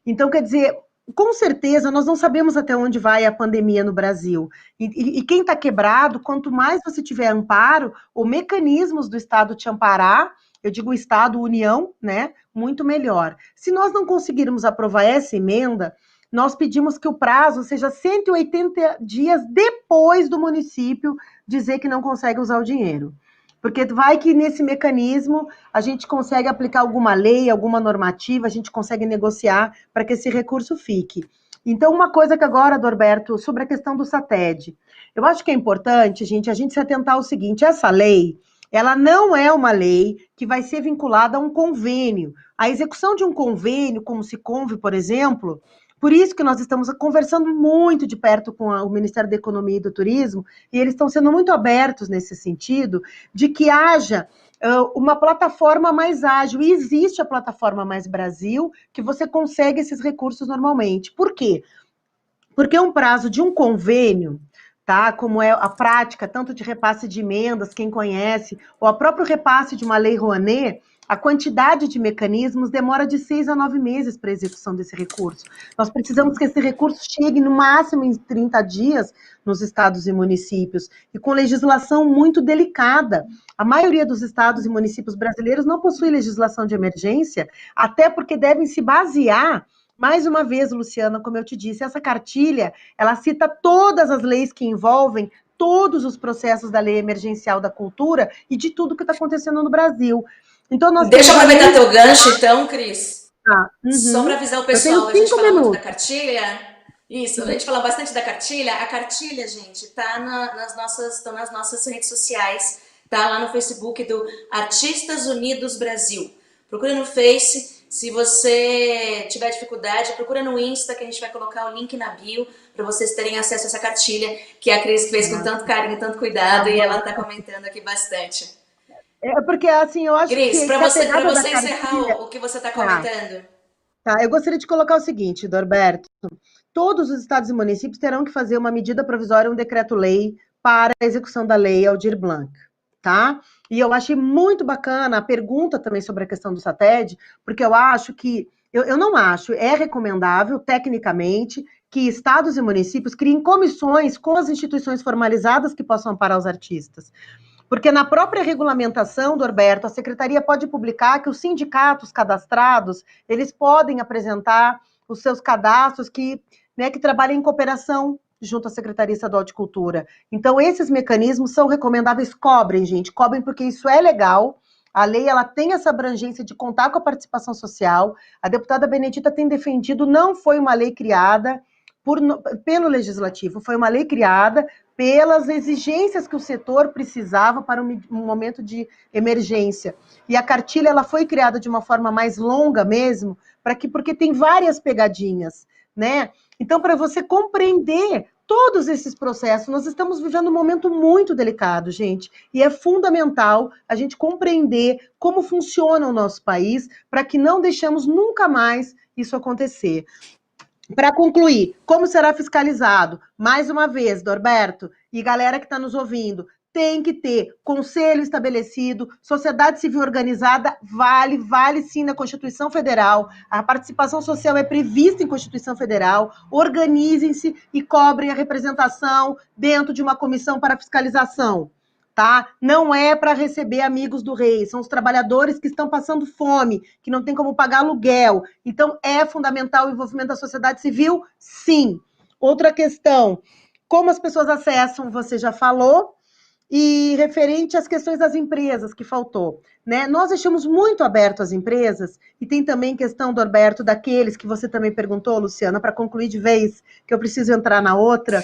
Speaker 2: Então, quer dizer, com certeza, nós não sabemos até onde vai a pandemia no Brasil. E quem está quebrado, quanto mais você tiver amparo, ou mecanismos do Estado te amparar, eu digo Estado, União, né? Muito melhor. Se nós não conseguirmos aprovar essa emenda, nós pedimos que o prazo seja 180 dias depois do município dizer que não consegue usar o dinheiro. Porque vai que nesse mecanismo a gente consegue aplicar alguma lei, alguma normativa, a gente consegue negociar para que esse recurso fique. Então, uma coisa que agora, Dorberto, sobre a questão do SATED, eu acho que é importante, a gente se atentar ao seguinte, essa lei, ela não é uma lei que vai ser vinculada a um convênio. A execução de um convênio, como o Siconv, por exemplo, por isso que nós estamos conversando muito de perto com o Ministério da Economia e do Turismo, e eles estão sendo muito abertos nesse sentido, de que haja uma plataforma mais ágil, e existe a plataforma Mais Brasil, que você consegue esses recursos normalmente. Por quê? Porque um prazo de um convênio, tá? Como é a prática, tanto de repasse de emendas, quem conhece, ou a próprio repasse de uma lei Rouanet, a quantidade de mecanismos demora de 6 a 9 meses para a execução desse recurso. Nós precisamos que esse recurso chegue no máximo em 30 dias nos estados e municípios, e com legislação muito delicada. A maioria dos estados e municípios brasileiros não possui legislação de emergência, até porque devem se basear. Mais uma vez, Luciana, como eu te disse, essa cartilha, ela cita todas as leis que envolvem todos os processos da Lei Emergencial da Cultura e de tudo que está acontecendo no Brasil. Então,
Speaker 1: Deixa eu aproveitar teu gancho, então, Cris.
Speaker 2: Só
Speaker 1: para avisar o pessoal, a gente fala muito da cartilha. Isso, a gente fala bastante da cartilha. A cartilha, gente, tá nas nossas redes sociais, tá lá no Facebook do Artistas Unidos Brasil. Procura no Face. Se você tiver dificuldade, procura no Insta, que a gente vai colocar o link na bio, para vocês terem acesso a essa cartilha, que a Cris fez com tanto carinho, tanto cuidado, e ela está comentando aqui bastante.
Speaker 2: Porque, assim, eu acho
Speaker 1: Cris,
Speaker 2: que...
Speaker 1: para você encerrar o que você está comentando.
Speaker 2: Tá, eu gostaria de colocar o seguinte, Dorberto. Todos os estados e municípios terão que fazer uma medida provisória, um decreto-lei, para a execução da lei Aldir Blanc, tá? E eu achei muito bacana a pergunta também sobre a questão do SATED, porque eu acho que Eu não acho, é recomendável, tecnicamente, que estados e municípios criem comissões com as instituições formalizadas que possam amparar os artistas. Porque na própria regulamentação, Norberto, a secretaria pode publicar que os sindicatos cadastrados, eles podem apresentar os seus cadastros que, né, que trabalham em cooperação junto à Secretaria Estadual de Cultura. Então, esses mecanismos são recomendáveis, cobrem, gente, cobrem porque isso é legal. A lei, ela tem essa abrangência de contar com a participação social. A deputada Benedita tem defendido, não foi uma lei criada pelo Legislativo, foi uma lei criada pelas exigências que o setor precisava para um momento de emergência. E a cartilha, ela foi criada de uma forma mais longa mesmo, porque tem várias pegadinhas, né? Então, para você compreender todos esses processos, nós estamos vivendo um momento muito delicado, gente, e é fundamental a gente compreender como funciona o nosso país para que não deixemos nunca mais isso acontecer. Para concluir, como será fiscalizado? Mais uma vez, Norberto, e galera que está nos ouvindo, tem que ter conselho estabelecido, sociedade civil organizada, vale sim na Constituição Federal, a participação social é prevista em Constituição Federal, organizem-se e cobrem a representação dentro de uma comissão para fiscalização. Tá? Não é para receber amigos do rei, são os trabalhadores que estão passando fome, que não tem como pagar aluguel. Então, é fundamental o envolvimento da sociedade civil? Sim. Outra questão, como as pessoas acessam, você já falou, e referente às questões das empresas, que faltou. Né? Nós deixamos muito aberto as empresas, e tem também questão, Norberto, daqueles que você também perguntou, Luciana, para concluir de vez, que eu preciso entrar na outra,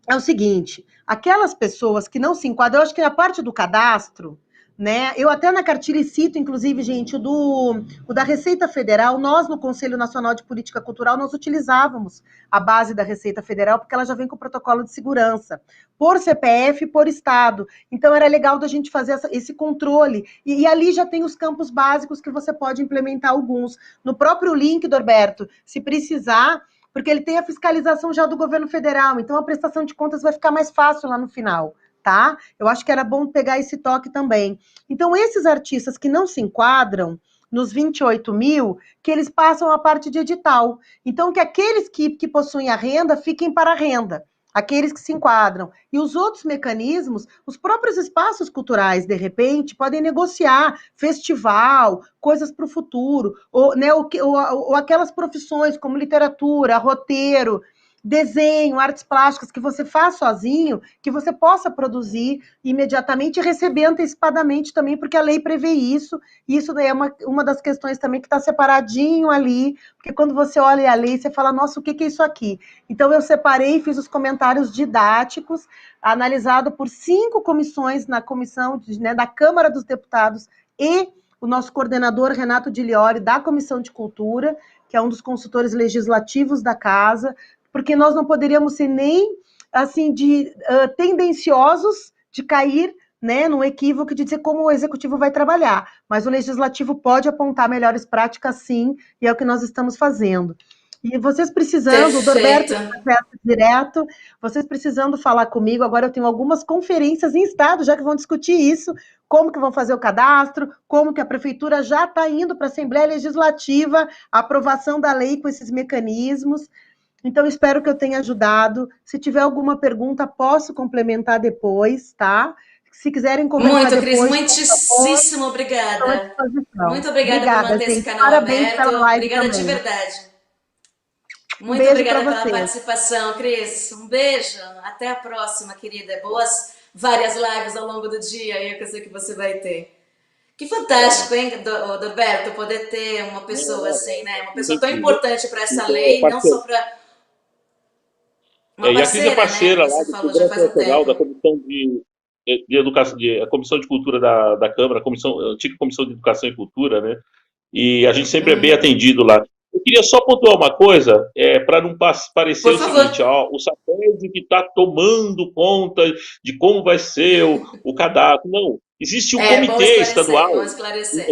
Speaker 2: é o seguinte, aquelas pessoas que não se enquadram, eu acho que na parte do cadastro, né, eu até na cartilha cito, inclusive, gente, o da Receita Federal, nós no Conselho Nacional de Política Cultural, nós utilizávamos a base da Receita Federal, porque ela já vem com o protocolo de segurança, por CPF e por Estado, então era legal da gente fazer esse controle, e ali já tem os campos básicos que você pode implementar alguns, no próprio link, Norberto, se precisar, porque ele tem a fiscalização já do governo federal, então a prestação de contas vai ficar mais fácil lá no final, tá? Eu acho que era bom pegar esse toque também. Então, esses artistas que não se enquadram nos 28 mil, que eles passam a parte de edital. Então, que aqueles que possuem a renda fiquem para a renda, aqueles que se enquadram. E os outros mecanismos, os próprios espaços culturais, de repente, podem negociar festival, coisas para o futuro, ou, né, ou aquelas profissões como literatura, roteiro, desenho, artes plásticas que você faz sozinho, que você possa produzir imediatamente e receber antecipadamente também, porque a lei prevê isso, e isso daí é uma das questões também que está separadinho ali, porque quando você olha a lei, você fala, nossa, o que é isso aqui? Então eu separei e fiz os comentários didáticos, analisado por 5 comissões na comissão, né, da Câmara dos Deputados e o nosso coordenador Renato Diliori, da Comissão de Cultura, que é um dos consultores legislativos da casa, porque nós não poderíamos ser nem, assim, tendenciosos de cair, né, num equívoco de dizer como o executivo vai trabalhar, mas o legislativo pode apontar melhores práticas, sim, e é o que nós estamos fazendo. E vocês precisando, o Norberto direto, vocês precisando falar comigo, agora eu tenho algumas conferências em estado, já que vão discutir isso, como que vão fazer o cadastro, como que a prefeitura já está indo para a Assembleia Legislativa, a aprovação da lei com esses mecanismos. Então, espero que eu tenha ajudado. Se tiver alguma pergunta, posso complementar depois, tá? Se quiserem conversar
Speaker 1: muito,
Speaker 2: depois...
Speaker 1: Cris, muitíssimo obrigada. Muito obrigada por manter
Speaker 2: gente.
Speaker 1: esse canal
Speaker 2: Parabéns
Speaker 1: aberto.
Speaker 2: pela live
Speaker 1: Obrigada
Speaker 2: também.
Speaker 1: de verdade. Muito
Speaker 2: Beijo
Speaker 1: obrigada
Speaker 2: pra
Speaker 1: pela
Speaker 2: vocês.
Speaker 1: participação, Cris. Um beijo. Até a próxima, querida. Boas várias lives ao longo do dia aí que eu sei que você vai ter. Que fantástico, hein, Norberto, poder ter uma pessoa assim, né? Uma pessoa tão importante para essa lei, não só para uma
Speaker 3: e a Cris é parceira,
Speaker 1: né,
Speaker 3: lá do Congresso Nacional, da Comissão de Educação, a Comissão de Cultura da Câmara, a antiga Comissão de Educação e Cultura, né? E a gente sempre é bem atendido lá. Eu queria só pontuar uma coisa, para não parecer o seguinte, ó, o satélite que está tomando conta de como vai ser o cadastro. Não, existe um comitê estadual.
Speaker 1: Vamos esclarecer.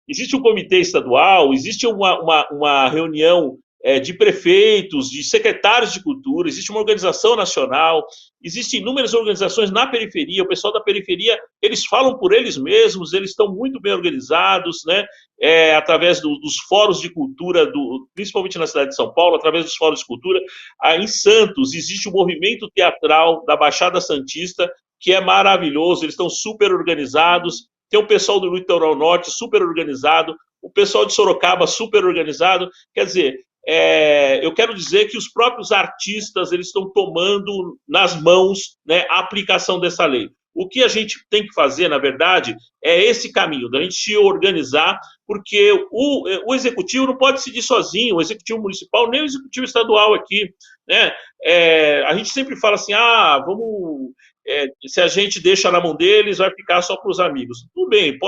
Speaker 3: Existe um comitê estadual, existe uma reunião de prefeitos, de secretários de cultura, existe uma organização nacional, existem inúmeras organizações na periferia, o pessoal da periferia, eles falam por eles mesmos, eles estão muito bem organizados, né, através dos fóruns de cultura, principalmente na cidade de São Paulo, através dos fóruns de cultura. Em Santos existe o movimento teatral da Baixada Santista, que é maravilhoso, eles estão super organizados, tem o pessoal do Litoral Norte super organizado, o pessoal de Sorocaba super organizado, quer dizer, eu quero dizer que os próprios artistas eles estão tomando nas mãos, né, a aplicação dessa lei. O que a gente tem que fazer, na verdade, é esse caminho, da gente se organizar, porque o executivo não pode decidir sozinho, o executivo municipal, nem o executivo estadual aqui, né? A gente sempre fala assim, se a gente deixa na mão deles, vai ficar só para os amigos. Tudo bem,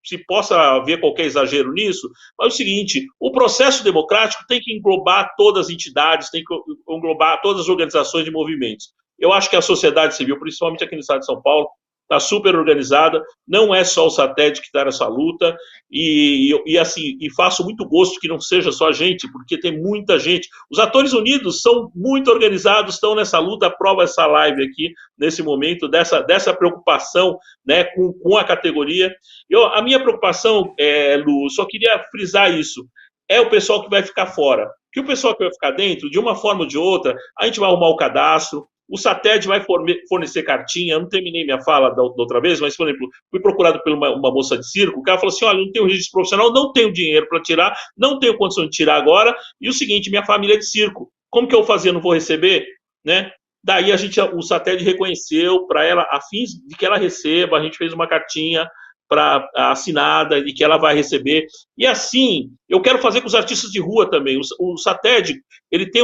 Speaker 3: se possa haver qualquer exagero nisso, mas é o seguinte, o processo democrático tem que englobar todas as entidades, tem que englobar todas as organizações de movimentos. Eu acho que a sociedade civil, principalmente aqui no estado de São Paulo, está super organizada, não é só o satélite que está nessa luta, e faço muito gosto que não seja só a gente, porque tem muita gente. Os Atores Unidos são muito organizados, estão nessa luta, prova essa live aqui, nesse momento, dessa preocupação, né, com a categoria. A minha preocupação, Lu, só queria frisar isso, é o pessoal que vai ficar fora. Que o pessoal que vai ficar dentro, de uma forma ou de outra, a gente vai arrumar o cadastro, o SATED vai fornecer cartinha. Eu não terminei minha fala da outra vez, mas, por exemplo, fui procurado por uma moça de circo, o cara falou assim, olha, não tenho registro profissional, não tenho dinheiro para tirar, não tenho condição de tirar agora, e o seguinte, minha família é de circo, como que eu vou fazer? Não vou receber? Né? Daí o SATED reconheceu para ela, a fins de que ela receba, a gente fez uma cartinha assinada e que ela vai receber. E assim, eu quero fazer com os artistas de rua também. O SATED, ele tem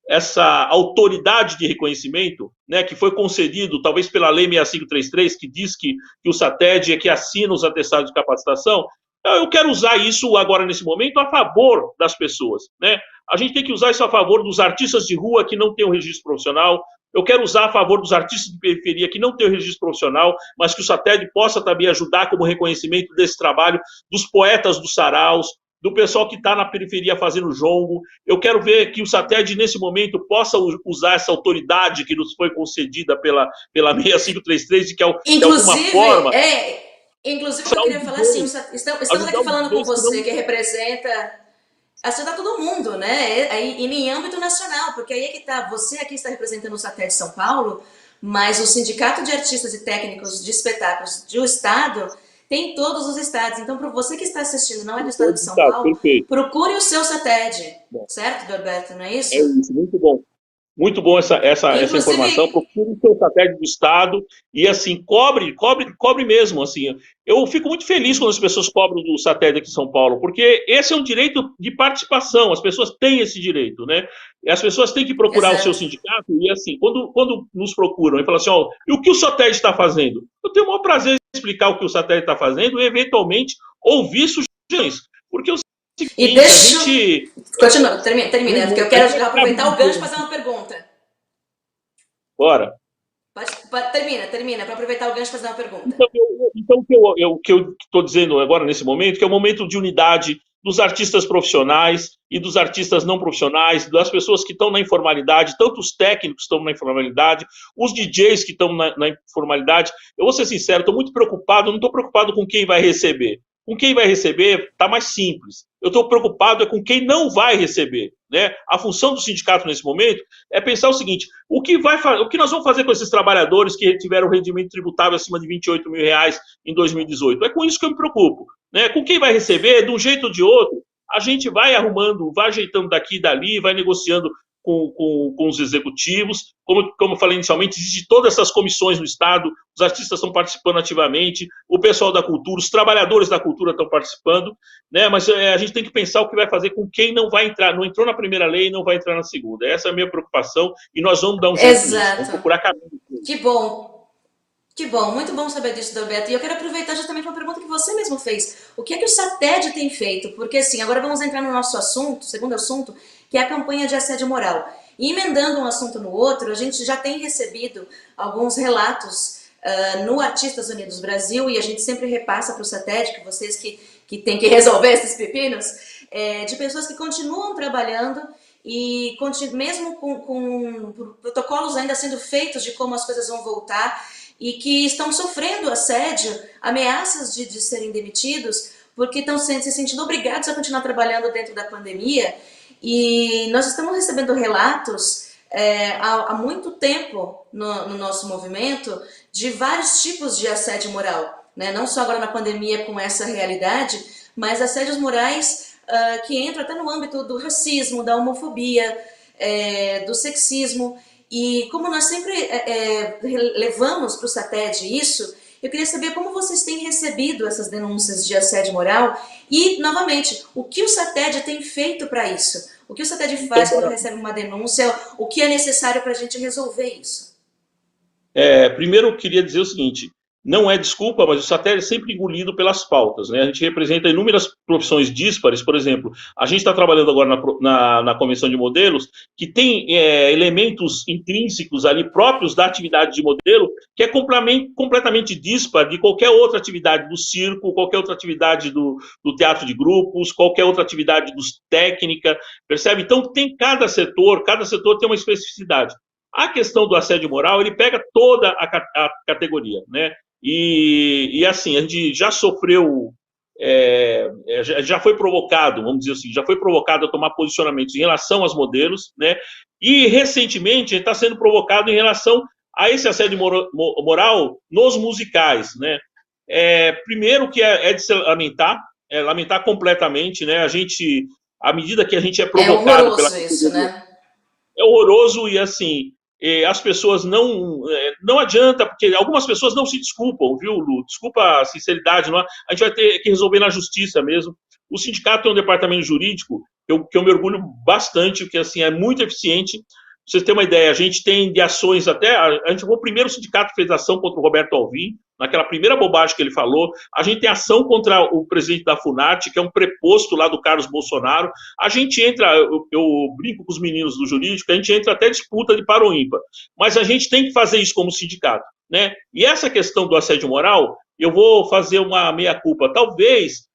Speaker 3: essa autoridade de reconhecimento, né, que foi concedido, talvez pela Lei 6533, que diz que o SATED é que assina os atestados de capacitação. Eu quero usar isso agora, nesse momento, a favor das pessoas, né? A gente tem que usar isso a favor dos artistas de rua que não têm o registro profissional. Eu quero usar a favor dos artistas de periferia que não têm o registro profissional, mas que o SATED possa também ajudar como reconhecimento desse trabalho, dos poetas dos saraus, do pessoal que está na periferia fazendo jongo. Eu quero ver que o SATED, nesse momento, possa usar essa autoridade que nos foi concedida pela 6533, e que, de alguma forma...
Speaker 1: Inclusive, eu queria falar assim, estamos aqui falando com você, que representa... Ajudar todo mundo, né? E em âmbito nacional, porque aí é que está, você aqui está representando o SATED de São Paulo, mas o Sindicato de Artistas e Técnicos de Espetáculos do Estado tem em todos os estados. Então, para você que está assistindo, não é do estado de São Paulo, perfeito. Procure o seu SATED, certo, Norberto? Não é isso?
Speaker 3: É isso, muito bom. Muito bom essa informação. Procure o seu SATED do Estado e, assim, cobre mesmo. Assim, eu fico muito feliz quando as pessoas cobram do SATED aqui em São Paulo, porque esse é um direito de participação, as pessoas têm esse direito, né? E as pessoas têm que procurar o seu sindicato e, assim, quando nos procuram e falam assim, ó, e o que o SATED está fazendo? Eu tenho o maior prazer em explicar o que o SATED está fazendo e, eventualmente, ouvir sugestões, porque
Speaker 1: e deixa... Continua, termina, porque eu quero aproveitar o gancho para fazer uma pergunta.
Speaker 3: Bora.
Speaker 1: Termina, para aproveitar o gancho para fazer uma pergunta.
Speaker 3: Então o que eu estou dizendo agora, nesse momento, que é o momento de unidade dos artistas profissionais e dos artistas não profissionais, das pessoas que estão na informalidade, tanto os técnicos que estão na informalidade, os DJs que estão na informalidade. Eu vou ser sincero, estou muito preocupado, não estou preocupado com quem vai receber. Com quem vai receber está mais simples. Eu estou preocupado com quem não vai receber, né? A função do sindicato nesse momento é pensar o seguinte, o que nós vamos fazer com esses trabalhadores que tiveram rendimento tributável acima de R$28 mil em 2018? É com isso que eu me preocupo, né? Com quem vai receber, de um jeito ou de outro, a gente vai arrumando, vai ajeitando daqui e dali, vai negociando com os executivos. Como eu falei inicialmente, existem todas essas comissões no Estado, os artistas estão participando ativamente, o pessoal da cultura, os trabalhadores da cultura estão participando, né? Mas a gente tem que pensar o que vai fazer com quem não vai entrar, não entrou na primeira lei e não vai entrar na segunda. Essa é a minha preocupação e nós vamos dar um jeito nisso, vamos procurar caminho.
Speaker 1: Que bom, muito bom saber disso, Norberto. E eu quero aproveitar justamente uma pergunta que você mesmo fez. O que é que o SATED tem feito? Porque assim, agora vamos entrar no nosso assunto, segundo assunto, que é a campanha de assédio moral. E emendando um assunto no outro, a gente já tem recebido alguns relatos no Artistas Unidos Brasil, e a gente sempre repassa para o SATED, que vocês que têm que resolver esses pepinos, de pessoas que continuam trabalhando e mesmo com protocolos ainda sendo feitos de como as coisas vão voltar e que estão sofrendo assédio, ameaças de serem demitidos, porque estão se sentindo obrigados a continuar trabalhando dentro da pandemia. E nós estamos recebendo relatos há muito tempo no nosso movimento de vários tipos de assédio moral, né? Não só agora na pandemia com essa realidade, mas assédios morais que entram até no âmbito do racismo, da homofobia, do sexismo. E como nós sempre levamos para o SATED isso, eu queria saber como vocês têm recebido essas denúncias de assédio moral e, novamente, o que o SATED tem feito para isso? O que o SATED faz quando recebe uma denúncia? O que é necessário para a gente resolver isso?
Speaker 3: Primeiro, eu queria dizer o seguinte, não é desculpa, mas o SATED é sempre engolido pelas pautas, né? A gente representa inúmeras profissões díspares, por exemplo, a gente está trabalhando agora na Convenção de Modelos, que tem elementos intrínsecos ali próprios da atividade de modelo, que é completamente díspar de qualquer outra atividade do circo, qualquer outra atividade do teatro de grupos, qualquer outra atividade dos técnica, percebe? Então, tem cada setor tem uma especificidade. A questão do assédio moral, ele pega toda a categoria, né? E assim, a gente já sofreu, já foi provocado, vamos dizer assim, já foi provocado a tomar posicionamentos em relação aos modelos, né? E recentemente está sendo provocado em relação a esse assédio moral nos musicais, né? Primeiro que é de se lamentar completamente, né? À medida que a gente é provocado
Speaker 1: É horroroso isso, né?
Speaker 3: é horroroso e assim, as pessoas não adianta, porque algumas pessoas não se desculpam, viu, Lu? Desculpa a sinceridade, a gente vai ter que resolver na justiça mesmo. O sindicato tem um departamento jurídico que eu me orgulho bastante, que assim, é muito eficiente. Pra vocês terem uma ideia, a gente tem de ações até, a gente foi o primeiro sindicato que fez ação contra o Roberto Alvim, naquela primeira bobagem que ele falou. A gente tem ação contra o presidente da Funarte, que é um preposto lá do Carlos Bolsonaro. A gente entra, eu brinco com os meninos do jurídico, a gente entra até disputa de par ou ímpar. Mas a gente tem que fazer isso como sindicato, né? E essa questão do assédio moral, eu vou fazer uma meia-culpa. Talvez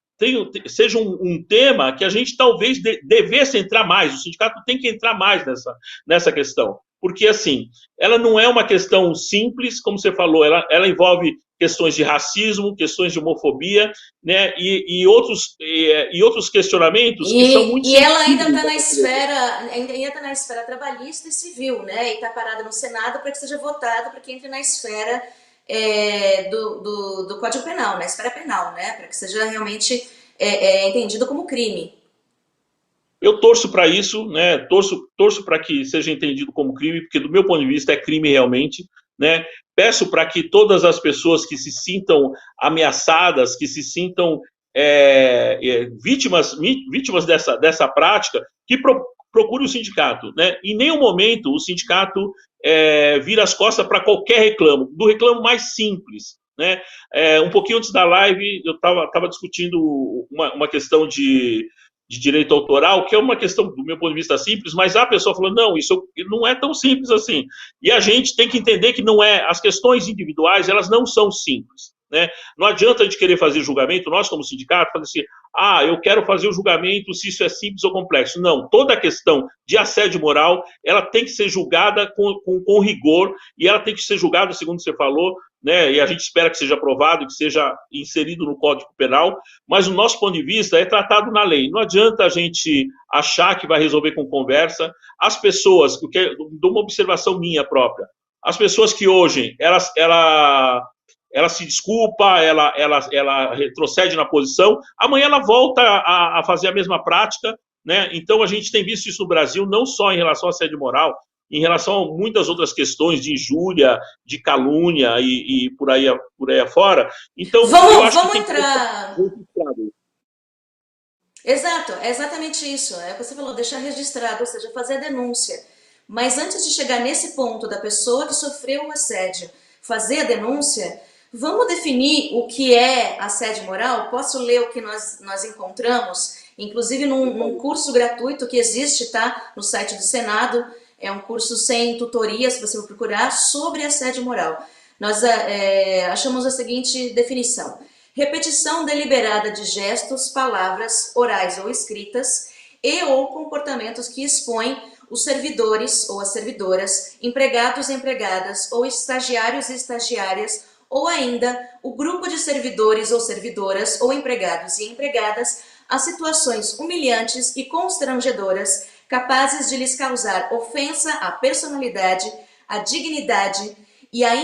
Speaker 3: seja um tema que a gente talvez devesse entrar mais, o sindicato tem que entrar mais nessa questão, porque assim, ela não é uma questão simples, como você falou, ela envolve questões de racismo, questões de homofobia, né, e outros questionamentos que são muito
Speaker 1: e ela ainda está na esfera trabalhista e civil, né, e está parada no Senado para que seja votado, para que entre na esfera do Código Penal, na esfera penal, né, para que seja realmente entendido como crime.
Speaker 3: Eu torço para isso, né? Torço para que seja entendido como crime, porque do meu ponto de vista é crime realmente, né? Peço para que todas as pessoas que se sintam ameaçadas, que se sintam vítimas dessa prática, que procure o sindicato, né? Em nenhum momento o sindicato vira as costas para qualquer reclamo, do reclamo mais simples, né? Um pouquinho antes da live eu estava discutindo uma questão de direito autoral, que é uma questão, do meu ponto de vista, simples, mas a pessoa falou, não, isso não é tão simples assim. E a gente tem que entender que as questões individuais, elas não são simples, né? Não adianta a gente querer fazer julgamento, nós como sindicato, fazer assim, eu quero fazer o julgamento se isso é simples ou complexo. Não, toda a questão de assédio moral, ela tem que ser julgada com rigor, e ela tem que ser julgada, segundo você falou, né, e a gente espera que seja aprovado, que seja inserido no Código Penal, mas o nosso ponto de vista é tratado na lei. Não adianta a gente achar que vai resolver com conversa. As pessoas, dou uma observação minha própria, as pessoas que hoje, ela se desculpa, ela retrocede na posição, amanhã ela volta a fazer a mesma prática, né? Então a gente tem visto isso no Brasil, não só em relação ao assédio moral, em relação a muitas outras questões de injúria, de calúnia e por aí afora. Então, eu acho que
Speaker 1: entrar. Exato, é exatamente isso. É o que você falou, deixar registrado, ou seja, fazer a denúncia. Mas antes de chegar nesse ponto da pessoa que sofreu o assédio fazer a denúncia, vamos definir o que é assédio moral? Posso ler o que nós encontramos? Inclusive num curso gratuito que existe, tá? No site do Senado. É um curso sem tutoria, se você for procurar, sobre assédio moral. Nós achamos a seguinte definição. repetição deliberada de gestos, palavras, orais ou escritas, e ou comportamentos que expõem os servidores ou as servidoras, empregados e empregadas, ou estagiários e estagiárias, ou ainda o grupo de servidores ou servidoras, ou empregados e empregadas, a situações humilhantes e constrangedoras, capazes de lhes causar ofensa à personalidade, à dignidade e à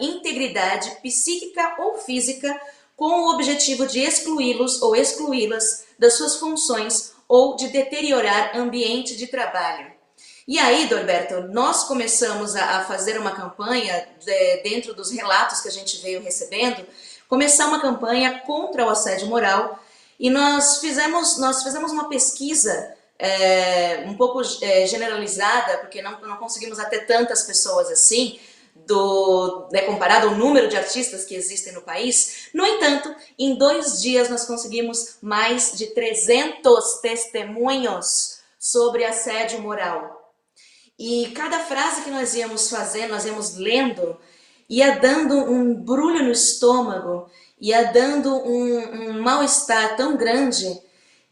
Speaker 1: integridade psíquica ou física, com o objetivo de excluí-los ou excluí-las das suas funções ou de deteriorar ambiente de trabalho. E aí, Dorberto, nós começamos a fazer uma campanha, dentro dos relatos que a gente veio recebendo, começar uma campanha contra o assédio moral, e nós fizemos uma pesquisa um pouco generalizada, porque não conseguimos até tantas pessoas assim, comparado ao número de artistas que existem no país. No entanto, em 2 dias nós conseguimos mais de 300 testemunhos sobre assédio moral. E cada frase que nós íamos fazendo, nós íamos lendo, ia dando um brulho no estômago, ia dando um mal-estar tão grande.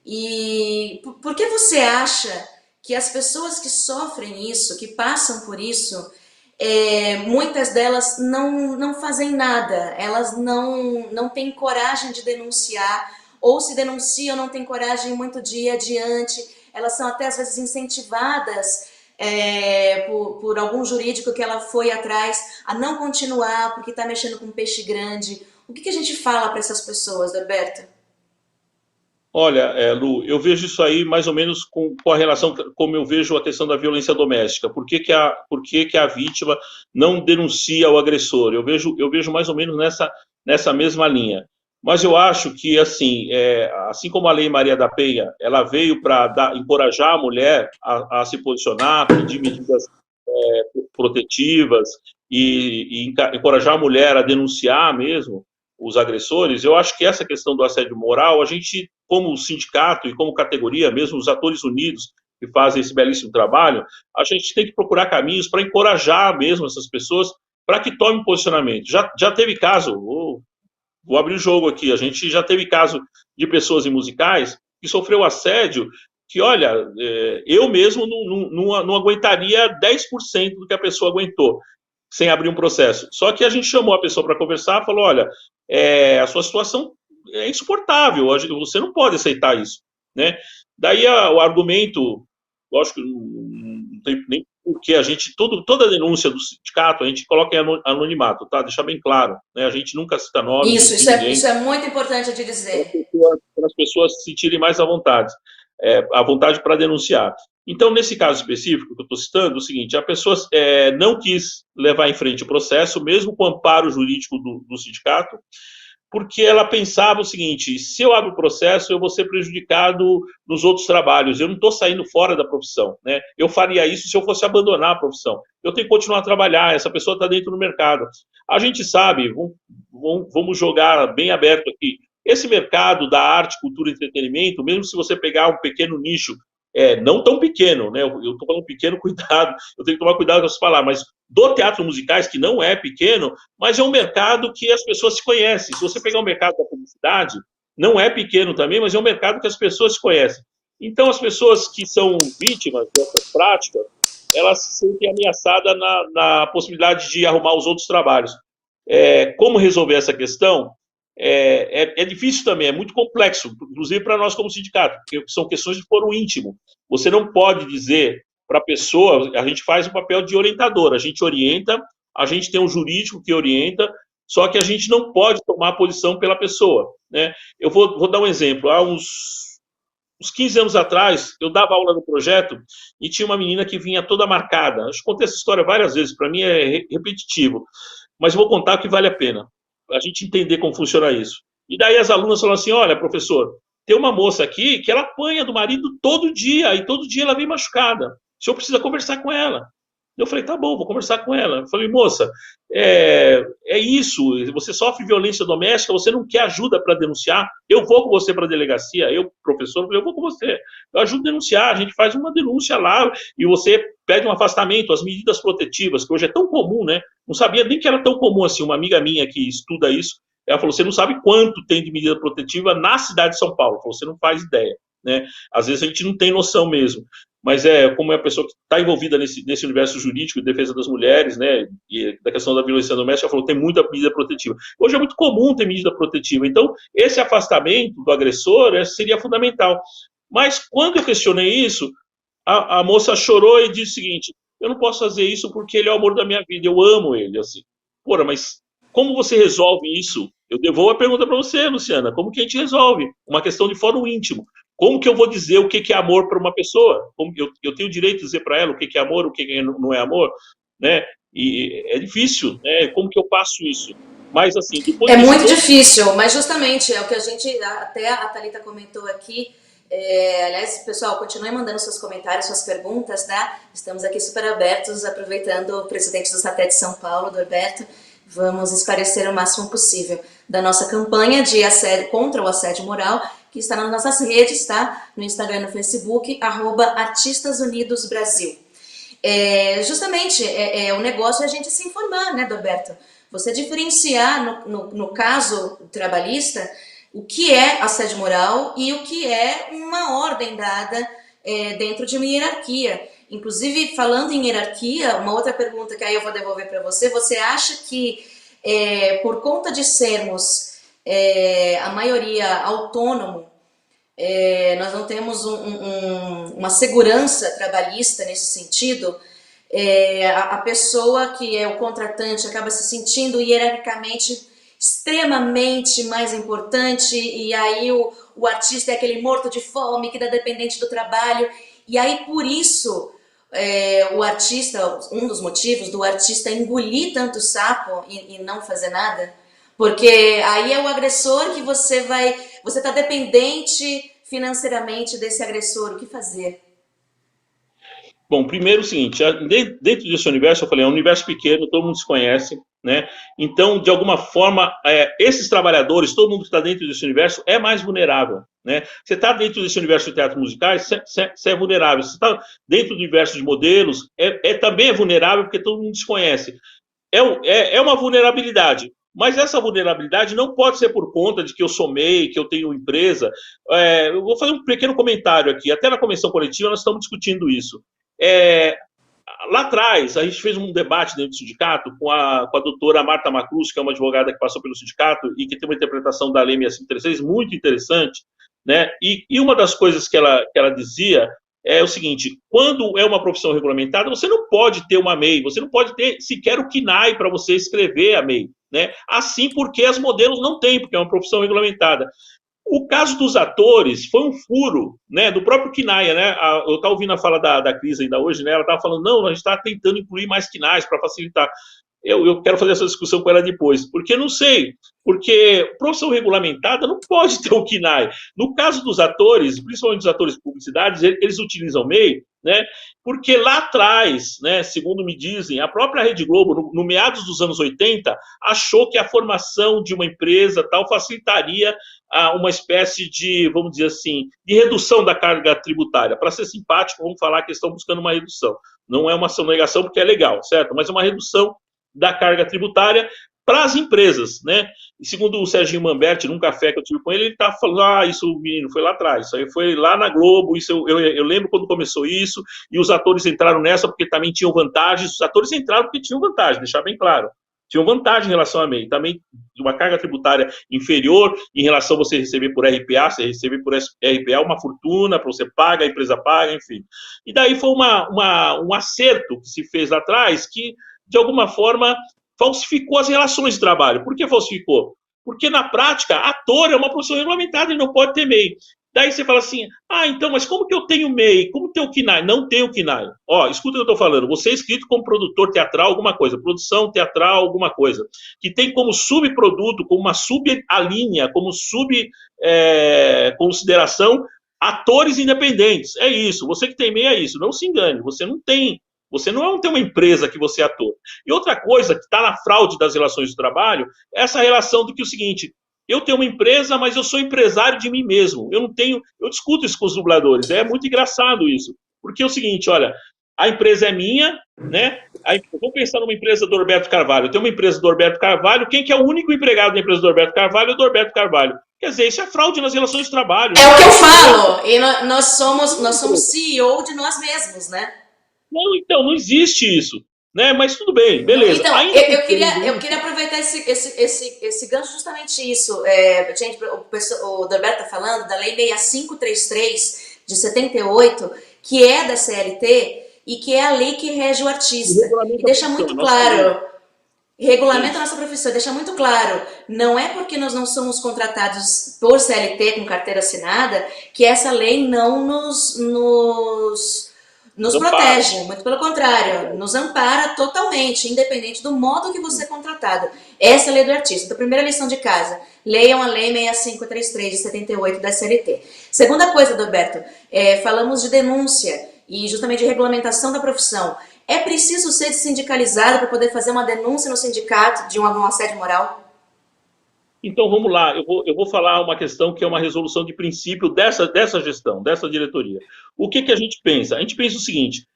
Speaker 1: E por que você acha que as pessoas que sofrem isso, que passam por isso, muitas delas não fazem nada, elas não têm coragem de denunciar, ou se denunciam, não têm coragem muito de ir adiante, elas são até às vezes incentivadas por algum jurídico que ela foi atrás a não continuar porque está mexendo com um peixe grande. O que a gente fala para essas pessoas, Norberto?
Speaker 3: Olha, Lu, eu vejo isso aí mais ou menos com a relação, como eu vejo a questão da violência doméstica. Por que que a vítima não denuncia o agressor? Eu vejo mais ou menos nessa mesma linha. Mas eu acho que, assim como a Lei Maria da Penha, ela veio para encorajar a mulher a se posicionar, pedir medidas protetivas e encorajar a mulher a denunciar mesmo os agressores. Eu acho que essa questão do assédio moral, a gente, como sindicato e como categoria, mesmo os atores unidos que fazem esse belíssimo trabalho, a gente tem que procurar caminhos para encorajar mesmo essas pessoas para que tomem posicionamento. Já teve caso, vou abrir o jogo aqui, a gente já teve caso de pessoas em musicais que sofreu assédio, que, olha, eu mesmo não aguentaria 10% do que a pessoa aguentou, sem abrir um processo. Só que a gente chamou a pessoa para conversar, falou, olha, a sua situação é insuportável, você não pode aceitar isso, né? Daí o argumento, lógico, não tem nem porque toda denúncia do sindicato a gente coloca em anonimato, tá? Deixar bem claro, né? A gente nunca cita nomes.
Speaker 1: Isso é muito importante de dizer.
Speaker 3: Para as pessoas se sentirem mais à vontade para denunciar. Então, nesse caso específico que eu estou citando, é o seguinte, a pessoa não quis levar em frente o processo, mesmo com o amparo jurídico do sindicato, porque ela pensava o seguinte, se eu abro o processo, eu vou ser prejudicado nos outros trabalhos, eu não estou saindo fora da profissão, né? Eu faria isso se eu fosse abandonar a profissão. Eu tenho que continuar a trabalhar, essa pessoa está dentro do mercado. A gente sabe, vamos jogar bem aberto aqui, esse mercado da arte, cultura e entretenimento, mesmo se você pegar um pequeno nicho, não tão pequeno, né? Eu estou falando pequeno, cuidado, eu tenho que tomar cuidado com essas palavras, mas do teatro musicais, que não é pequeno, mas é um mercado que as pessoas se conhecem. Se você pegar o mercado da publicidade, não é pequeno também, mas é um mercado que as pessoas se conhecem. Então, as pessoas que são vítimas dessas práticas, elas se sentem ameaçadas na possibilidade de arrumar os outros trabalhos. Como resolver essa questão? É difícil também, é muito complexo, inclusive para nós como sindicato, porque são questões de foro íntimo. Você não pode dizer para a pessoa, a gente faz o papel de orientador, a gente orienta, a gente tem um jurídico que orienta, só que a gente não pode tomar posição pela pessoa, né? Eu vou dar um exemplo. Há uns 15 anos atrás, eu dava aula no projeto e tinha uma menina que vinha toda marcada. Eu contei essa história várias vezes, para mim é repetitivo, mas eu vou contar que vale a pena a gente entender como funciona isso. E daí as alunas falaram assim, olha, professor, tem uma moça aqui que ela apanha do marido todo dia, e todo dia ela vem machucada. O senhor precisa conversar com ela. Eu falei, tá bom, vou conversar com ela. Eu falei, moça, é isso, você sofre violência doméstica, você não quer ajuda para denunciar, eu vou com você para a delegacia, eu, professor, eu vou com você, eu ajudo a denunciar, a gente faz uma denúncia lá, e você pede um afastamento, as medidas protetivas, que hoje é tão comum, né? Não sabia nem que era tão comum assim, uma amiga minha que estuda isso, Ela falou, você não sabe quanto tem de medida protetiva na cidade de São Paulo. Ela falou, você não faz ideia, né? Às vezes a gente não tem noção mesmo. Mas como é a pessoa que está envolvida nesse universo jurídico de defesa das mulheres, né, e da questão da violência doméstica, ela falou, tem muita medida protetiva. Hoje é muito comum ter medida protetiva. Então, esse afastamento do agressor seria fundamental. Mas quando eu questionei isso, a moça chorou e disse o seguinte, eu não posso fazer isso porque ele é o amor da minha vida, eu amo ele, assim. Porra, mas como você resolve isso? Eu devolvo a pergunta para você, Luciana, como que a gente resolve? Uma questão de fórum íntimo. Como que eu vou dizer o que é amor para uma pessoa? Como eu tenho o direito de dizer para ela o que é amor, o que não é amor? Né? E é difícil, né? Como que eu faço isso? Mas, assim, depois
Speaker 1: é muito difícil, mas justamente é o que a gente, até a Thalita comentou aqui. Aliás, pessoal, continuem mandando seus comentários, suas perguntas, né? Estamos aqui super abertos, aproveitando o presidente do SATED de São Paulo, Norberto. Vamos esclarecer o máximo possível da nossa campanha de assédio, contra o assédio moral, que está nas nossas redes, tá? No Instagram e no Facebook, @ArtistasUnidosBrasil. Justamente, o negócio é a gente se informar, né, Norberto? Você diferenciar, no caso trabalhista, o que é assédio moral e o que é uma ordem dada dentro de uma hierarquia. Inclusive, falando em hierarquia, uma outra pergunta que aí eu vou devolver para você, você acha que por conta de sermos a maioria autônomo, nós não temos uma segurança trabalhista nesse sentido, a pessoa que é o contratante acaba se sentindo hierarquicamente extremamente mais importante, e aí o artista é aquele morto de fome que está dependente do trabalho, e aí por isso o artista, um dos motivos do artista engolir tanto sapo e não fazer nada, porque aí é o agressor que você está dependente financeiramente desse agressor, o que fazer?
Speaker 3: Bom, primeiro o seguinte, dentro desse universo, eu falei, é um universo pequeno, todo mundo se conhece, né? Então, de alguma forma, esses trabalhadores, todo mundo que está dentro desse universo é mais vulnerável, né? Você está dentro desse universo de teatro musicais, você é vulnerável. Você está dentro do universo de modelos, também é vulnerável porque todo mundo se conhece. É uma vulnerabilidade. Mas essa vulnerabilidade não pode ser por conta de que eu sou MEI, que eu tenho empresa. Eu vou fazer um pequeno comentário aqui. Até na convenção coletiva nós estamos discutindo isso. Lá atrás, a gente fez um debate dentro do sindicato com a doutora Marta Macruz, que é uma advogada que passou pelo sindicato e que tem uma interpretação da Lei 6536 muito interessante, né? E uma das coisas que ela dizia é o seguinte, quando é uma profissão regulamentada, você não pode ter uma MEI, você não pode ter sequer o KNAI para você escrever a MEI, né? Assim porque as modelos não têm, porque é uma profissão regulamentada. O caso dos atores foi um furo, né, do próprio KNAI, né? Eu estava ouvindo a fala da Cris ainda hoje, né? Ela estava falando, não, a gente está tentando incluir mais KNAIs para facilitar. Eu quero fazer essa discussão com ela depois, porque não sei, porque profissão regulamentada não pode ter o KNAI. No caso dos atores, principalmente dos atores de publicidades, eles utilizam MEI, né? Porque lá atrás, né, segundo me dizem, a própria Rede Globo, no meados dos anos 80, achou que a formação de uma empresa tal facilitaria uma espécie de, vamos dizer assim, de redução da carga tributária. Para ser simpático, vamos falar que estão buscando uma redução. Não é uma sonegação porque é legal, certo? Mas é uma redução da carga tributária para as empresas, né? E segundo o Serginho Mamberti, num café que eu tive com ele estava falando, isso, menino, foi lá atrás, isso aí foi lá na Globo, isso eu lembro quando começou isso, e os atores entraram nessa porque também tinham vantagens, os atores entraram porque tinham vantagem, deixar bem claro, tinham vantagem em relação à MEI, também uma carga tributária inferior em relação a você receber por RPA, você receber por RPA uma fortuna, para você paga, a empresa paga, enfim. E daí foi um acerto que se fez lá atrás, que de alguma forma falsificou as relações de trabalho. Por que falsificou? Porque, na prática, ator é uma profissão regulamentada e não pode ter MEI. Daí você fala assim, então, mas como que eu tenho MEI? Como tem o KNAI? Não tem o KNAI. Escuta o que eu estou falando. Você é inscrito como produtor teatral, alguma coisa, produção teatral, alguma coisa, que tem como subproduto, como uma subalínea, como consideração, atores independentes. É isso. Você que tem MEI é isso. Não se engane. Você não tem uma empresa que você é ator. E outra coisa que está na fraude das relações de trabalho é essa relação do que o seguinte, eu tenho uma empresa, mas eu sou empresário de mim mesmo. Eu discuto isso com os dubladores, é muito engraçado isso. Porque é o seguinte, olha, a empresa é minha, né? Vamos pensar numa empresa do Norberto Carvalho. Eu tenho uma empresa do Norberto Carvalho, quem que é o único empregado da empresa do Norberto Carvalho é o Norberto Carvalho. Quer dizer, isso é fraude nas relações de trabalho.
Speaker 1: É o que eu falo, e nós somos CEO de nós mesmos, né?
Speaker 3: Não, então, não existe isso. Né? Mas tudo bem, beleza.
Speaker 1: Então, eu queria aproveitar esse gancho, justamente isso. Gente, o Norberto está falando da Lei 6533 de 78, que é da CLT e que é a lei que rege o artista. E deixa muito claro, regulamenta a nossa profissão, deixa muito claro, não é porque nós não somos contratados por CLT com carteira assinada que essa lei não nos protege, muito pelo contrário, nos ampara totalmente, independente do modo que você é contratado. Essa é a lei do artista. Então, primeira lição de casa, leiam a lei 6533 de 78 da CLT. Segunda coisa, Norberto, falamos de denúncia e justamente de regulamentação da profissão. É preciso ser sindicalizado para poder fazer uma denúncia no sindicato de um assédio moral?
Speaker 3: Então, vamos lá, eu vou falar uma questão que é uma resolução de princípio dessa gestão, dessa diretoria. O que a gente pensa? A gente pensa o seguinte,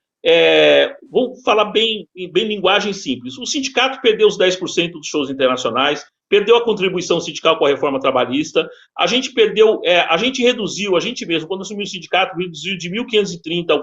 Speaker 3: vou falar bem linguagem simples. O sindicato perdeu os 10% dos shows internacionais, perdeu a contribuição sindical com a reforma trabalhista, a gente reduziu, a gente mesmo, quando assumiu o sindicato, reduziu de 1.530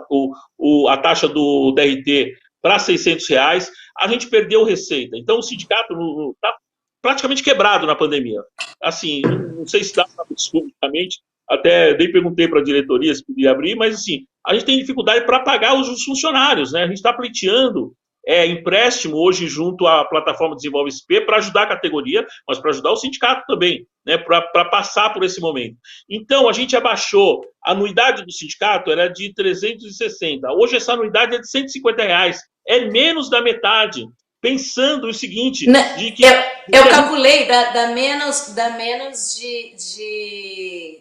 Speaker 3: a taxa do DRT para R$600, a gente perdeu receita. Então, o sindicato está praticamente quebrado na pandemia. Assim, não sei se dá para publicamente, até nem perguntei para a diretoria se podia abrir, mas assim, a gente tem dificuldade para pagar os funcionários, né? A gente está pleiteando empréstimo hoje junto à plataforma Desenvolve SP para ajudar a categoria, mas para ajudar o sindicato também, né? Para passar por esse momento. Então, a gente abaixou, a anuidade do sindicato era de 360, hoje essa anuidade é de R$150, é menos da metade. Pensando o seguinte, de que
Speaker 1: eu calculei, dá menos de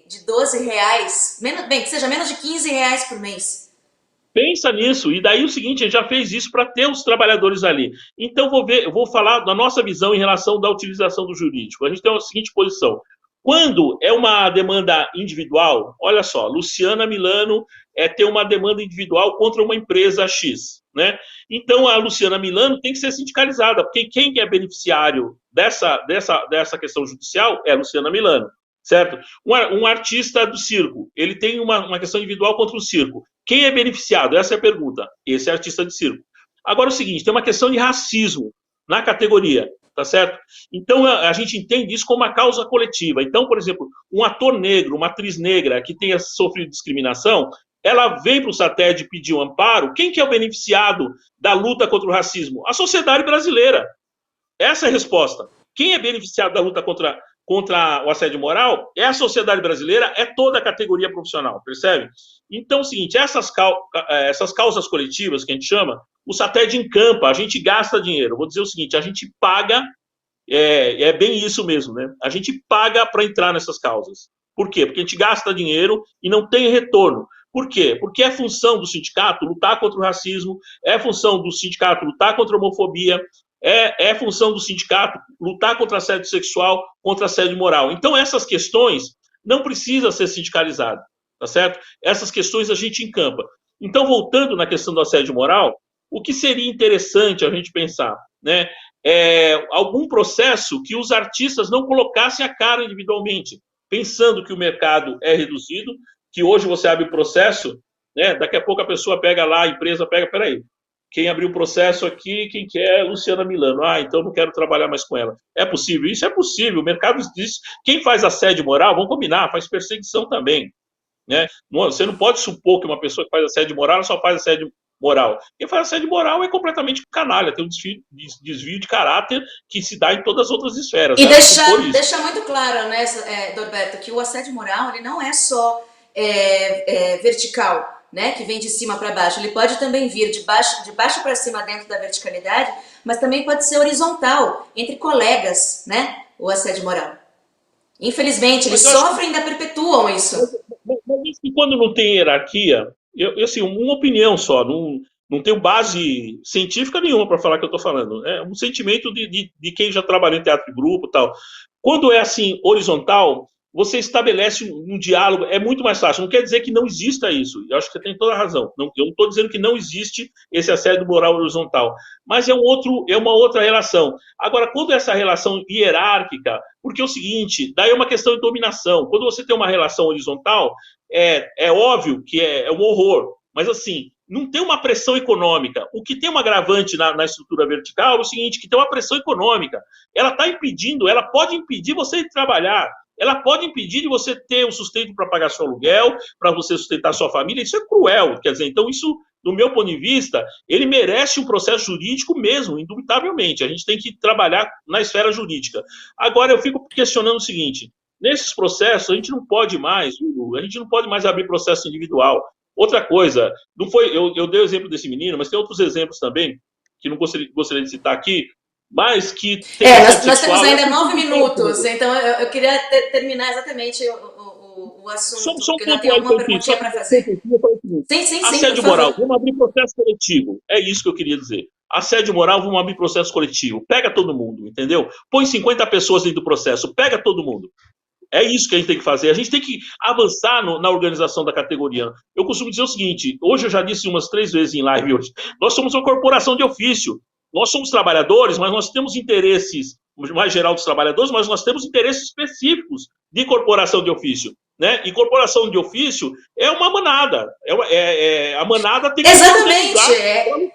Speaker 1: R$12, bem, que seja menos de R$15 por mês.
Speaker 3: Pensa nisso, e daí o seguinte, a gente já fez isso para ter os trabalhadores ali. Então, eu vou falar da nossa visão em relação da utilização do jurídico. A gente tem a seguinte posição. Quando é uma demanda individual, olha só, Luciana Milano tem uma demanda individual contra uma empresa X, né? Então, a Luciana Milano tem que ser sindicalizada, porque quem é beneficiário dessa questão judicial é a Luciana Milano, certo? Um artista do circo, ele tem uma questão individual contra o circo. Quem é beneficiado? Essa é a pergunta. Esse é artista de circo. Agora, é o seguinte, tem uma questão de racismo na categoria. Tá certo? Então, a gente entende isso como uma causa coletiva. Então, por exemplo, um ator negro, uma atriz negra que tenha sofrido discriminação, ela vem para o SATED pedir um amparo. Quem que é o beneficiado da luta contra o racismo? A sociedade brasileira. Essa é a resposta. Quem é beneficiado da luta contra o assédio moral é a sociedade brasileira, é toda a categoria profissional, percebe? Então, é o seguinte, essas causas coletivas que a gente chama, o SATED encampa, a gente gasta dinheiro. Eu vou dizer o seguinte, a gente paga, é bem isso mesmo, né? A gente paga para entrar nessas causas. Por quê? Porque a gente gasta dinheiro e não tem retorno. Por quê? Porque é função do sindicato lutar contra o racismo, é função do sindicato lutar contra a homofobia, é função do sindicato lutar contra assédio sexual, contra assédio moral. Então, essas questões não precisam ser sindicalizadas, tá certo? Essas questões a gente encampa. Então, voltando na questão do assédio moral, o que seria interessante a gente pensar, né? Algum processo que os artistas não colocassem a cara individualmente, pensando que o mercado é reduzido, que hoje você abre o processo, né? Daqui a pouco a pessoa pega lá, a empresa pega, peraí, quem abriu o processo aqui, quem que é? Luciana Milano. Então não quero trabalhar mais com ela. É possível? Isso é possível. O mercado diz, quem faz assédio moral, vamos combinar, faz perseguição também. Né? Você não pode supor que uma pessoa que faz assédio moral só faz assédio moral. Quem faz assédio moral é completamente canalha, tem um desvio de caráter que se dá em todas as outras esferas.
Speaker 1: E né? deixa muito claro, né, Norberto, que o assédio moral ele não é só vertical, né, que vem de cima para baixo. Ele pode também vir de baixo para cima dentro da verticalidade, mas também pode ser horizontal, entre colegas, né, o assédio moral. Infelizmente, eles sofrem e ainda perpetuam isso.
Speaker 3: Mas quando não tem hierarquia, assim, uma opinião só, não tenho base científica nenhuma para falar que eu estou falando. É um sentimento de quem já trabalhou em teatro de grupo e tal. Quando é assim, horizontal, você estabelece um diálogo, é muito mais fácil. Não quer dizer que não exista isso, eu acho que você tem toda a razão. Eu não estou dizendo que não existe esse assédio moral horizontal, mas é uma outra relação. Agora, quando essa relação hierárquica, porque é o seguinte, daí é uma questão de dominação. Quando você tem uma relação horizontal, é óbvio que é um horror, mas assim, não tem uma pressão econômica. O que tem um agravante na estrutura vertical é o seguinte, que tem uma pressão econômica. Ela está impedindo, ela pode impedir você de trabalhar, ela pode impedir de você ter um sustento para pagar seu aluguel, para você sustentar sua família. Isso é cruel, quer dizer, então isso, do meu ponto de vista, ele merece um processo jurídico mesmo, indubitavelmente. A gente tem que trabalhar na esfera jurídica. Agora, eu fico questionando o seguinte, nesses processos, a gente não pode mais abrir processo individual. Outra coisa, não foi, eu dei o exemplo desse menino, mas tem outros exemplos também, que não gostaria de citar aqui, mas que...
Speaker 1: Nós temos ainda 9 minutos, então eu queria terminar exatamente o assunto,
Speaker 3: só um
Speaker 1: porque eu tenho alguma perguntinha para fazer. Sim,
Speaker 3: assédio moral, vamos abrir processo coletivo, é isso que eu queria dizer. Assédio moral, vamos abrir processo coletivo, pega todo mundo, entendeu? Põe 50 pessoas dentro do processo, pega todo mundo. É isso que a gente tem que fazer. A gente tem que avançar na organização da categoria. Eu costumo dizer o seguinte, hoje eu já disse umas 3 vezes em live hoje, nós somos uma corporação de ofício. Nós somos trabalhadores, mas nós temos interesses, mais geral dos trabalhadores, mas nós temos interesses específicos de corporação de ofício. Né? E corporação de ofício é uma manada. A manada tem que...
Speaker 1: Exatamente,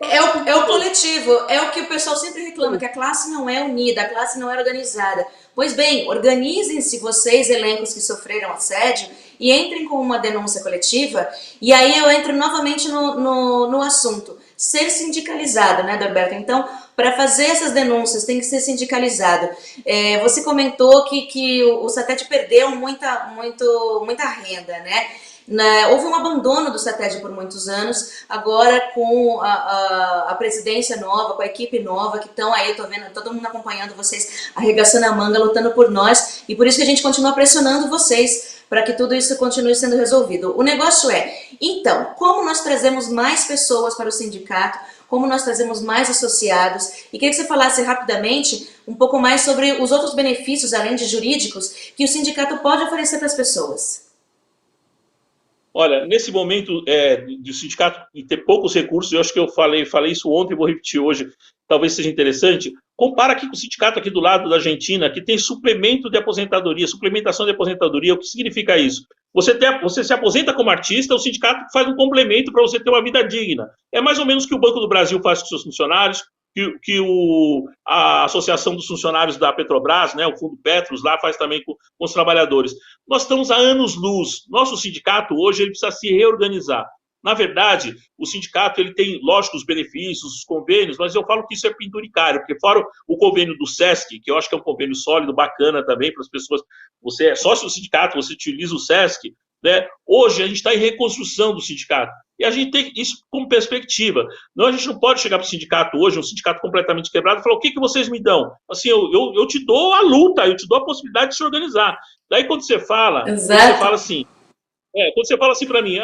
Speaker 1: é o coletivo, é o que o pessoal sempre reclama, que a classe não é unida, a classe não é organizada. Pois bem, organizem-se vocês, elencos que sofreram assédio, e entrem com uma denúncia coletiva, e aí eu entro novamente no assunto. Ser sindicalizado, né, Norberto? Então, para fazer essas denúncias tem que ser sindicalizado. Você comentou que o SATED perdeu muita renda, né? Houve um abandono do SATED por muitos anos, agora com a presidência nova, com a equipe nova, que estão aí, tô vendo todo mundo acompanhando vocês, arregaçando a manga, lutando por nós, e por isso que a gente continua pressionando vocês, para que tudo isso continue sendo resolvido. O negócio então, como nós trazemos mais pessoas para o sindicato, como nós trazemos mais associados, e queria que você falasse rapidamente um pouco mais sobre os outros benefícios, além de jurídicos, que o sindicato pode oferecer para as pessoas.
Speaker 3: Olha, nesse momento de o sindicato ter poucos recursos, eu acho que eu falei isso ontem e vou repetir hoje, talvez seja interessante, compara aqui com o sindicato aqui do lado da Argentina, que tem suplemento de aposentadoria, suplementação de aposentadoria. O que significa isso? Você se aposenta como artista, o sindicato faz um complemento para você ter uma vida digna. É mais ou menos o que o Banco do Brasil faz com seus funcionários, que a Associação dos Funcionários da Petrobras, né, o Fundo Petros, lá faz também com os trabalhadores. Nós estamos há anos-luz. Nosso sindicato hoje ele precisa se reorganizar. Na verdade, o sindicato ele tem, lógico, os benefícios, os convênios, mas eu falo que isso é penduricário, porque fora o convênio do SESC, que eu acho que é um convênio sólido, bacana também para as pessoas, você é sócio do sindicato, você utiliza o SESC, né? Hoje a gente está em reconstrução do sindicato, e a gente tem isso como perspectiva. Não, a gente não pode chegar para o sindicato hoje, um sindicato completamente quebrado, e falar, o que vocês me dão? Assim, eu te dou a luta, eu te dou a possibilidade de se organizar. Daí quando você fala, assim... quando você fala assim para mim,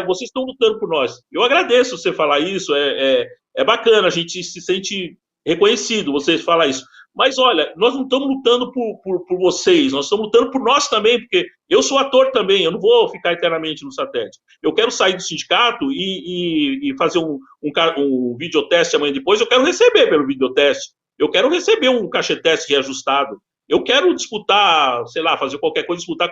Speaker 3: vocês estão lutando por nós. Eu agradeço você falar isso, é bacana, a gente se sente reconhecido, vocês falar isso. Mas olha, nós não estamos lutando por vocês, nós estamos lutando por nós também, porque eu sou ator também, eu não vou ficar eternamente no SATED. Eu quero sair do sindicato e fazer um videoteste amanhã depois, eu quero receber pelo videoteste, eu quero receber um cacheteste reajustado. Eu quero disputar, sei lá, fazer qualquer coisa, disputar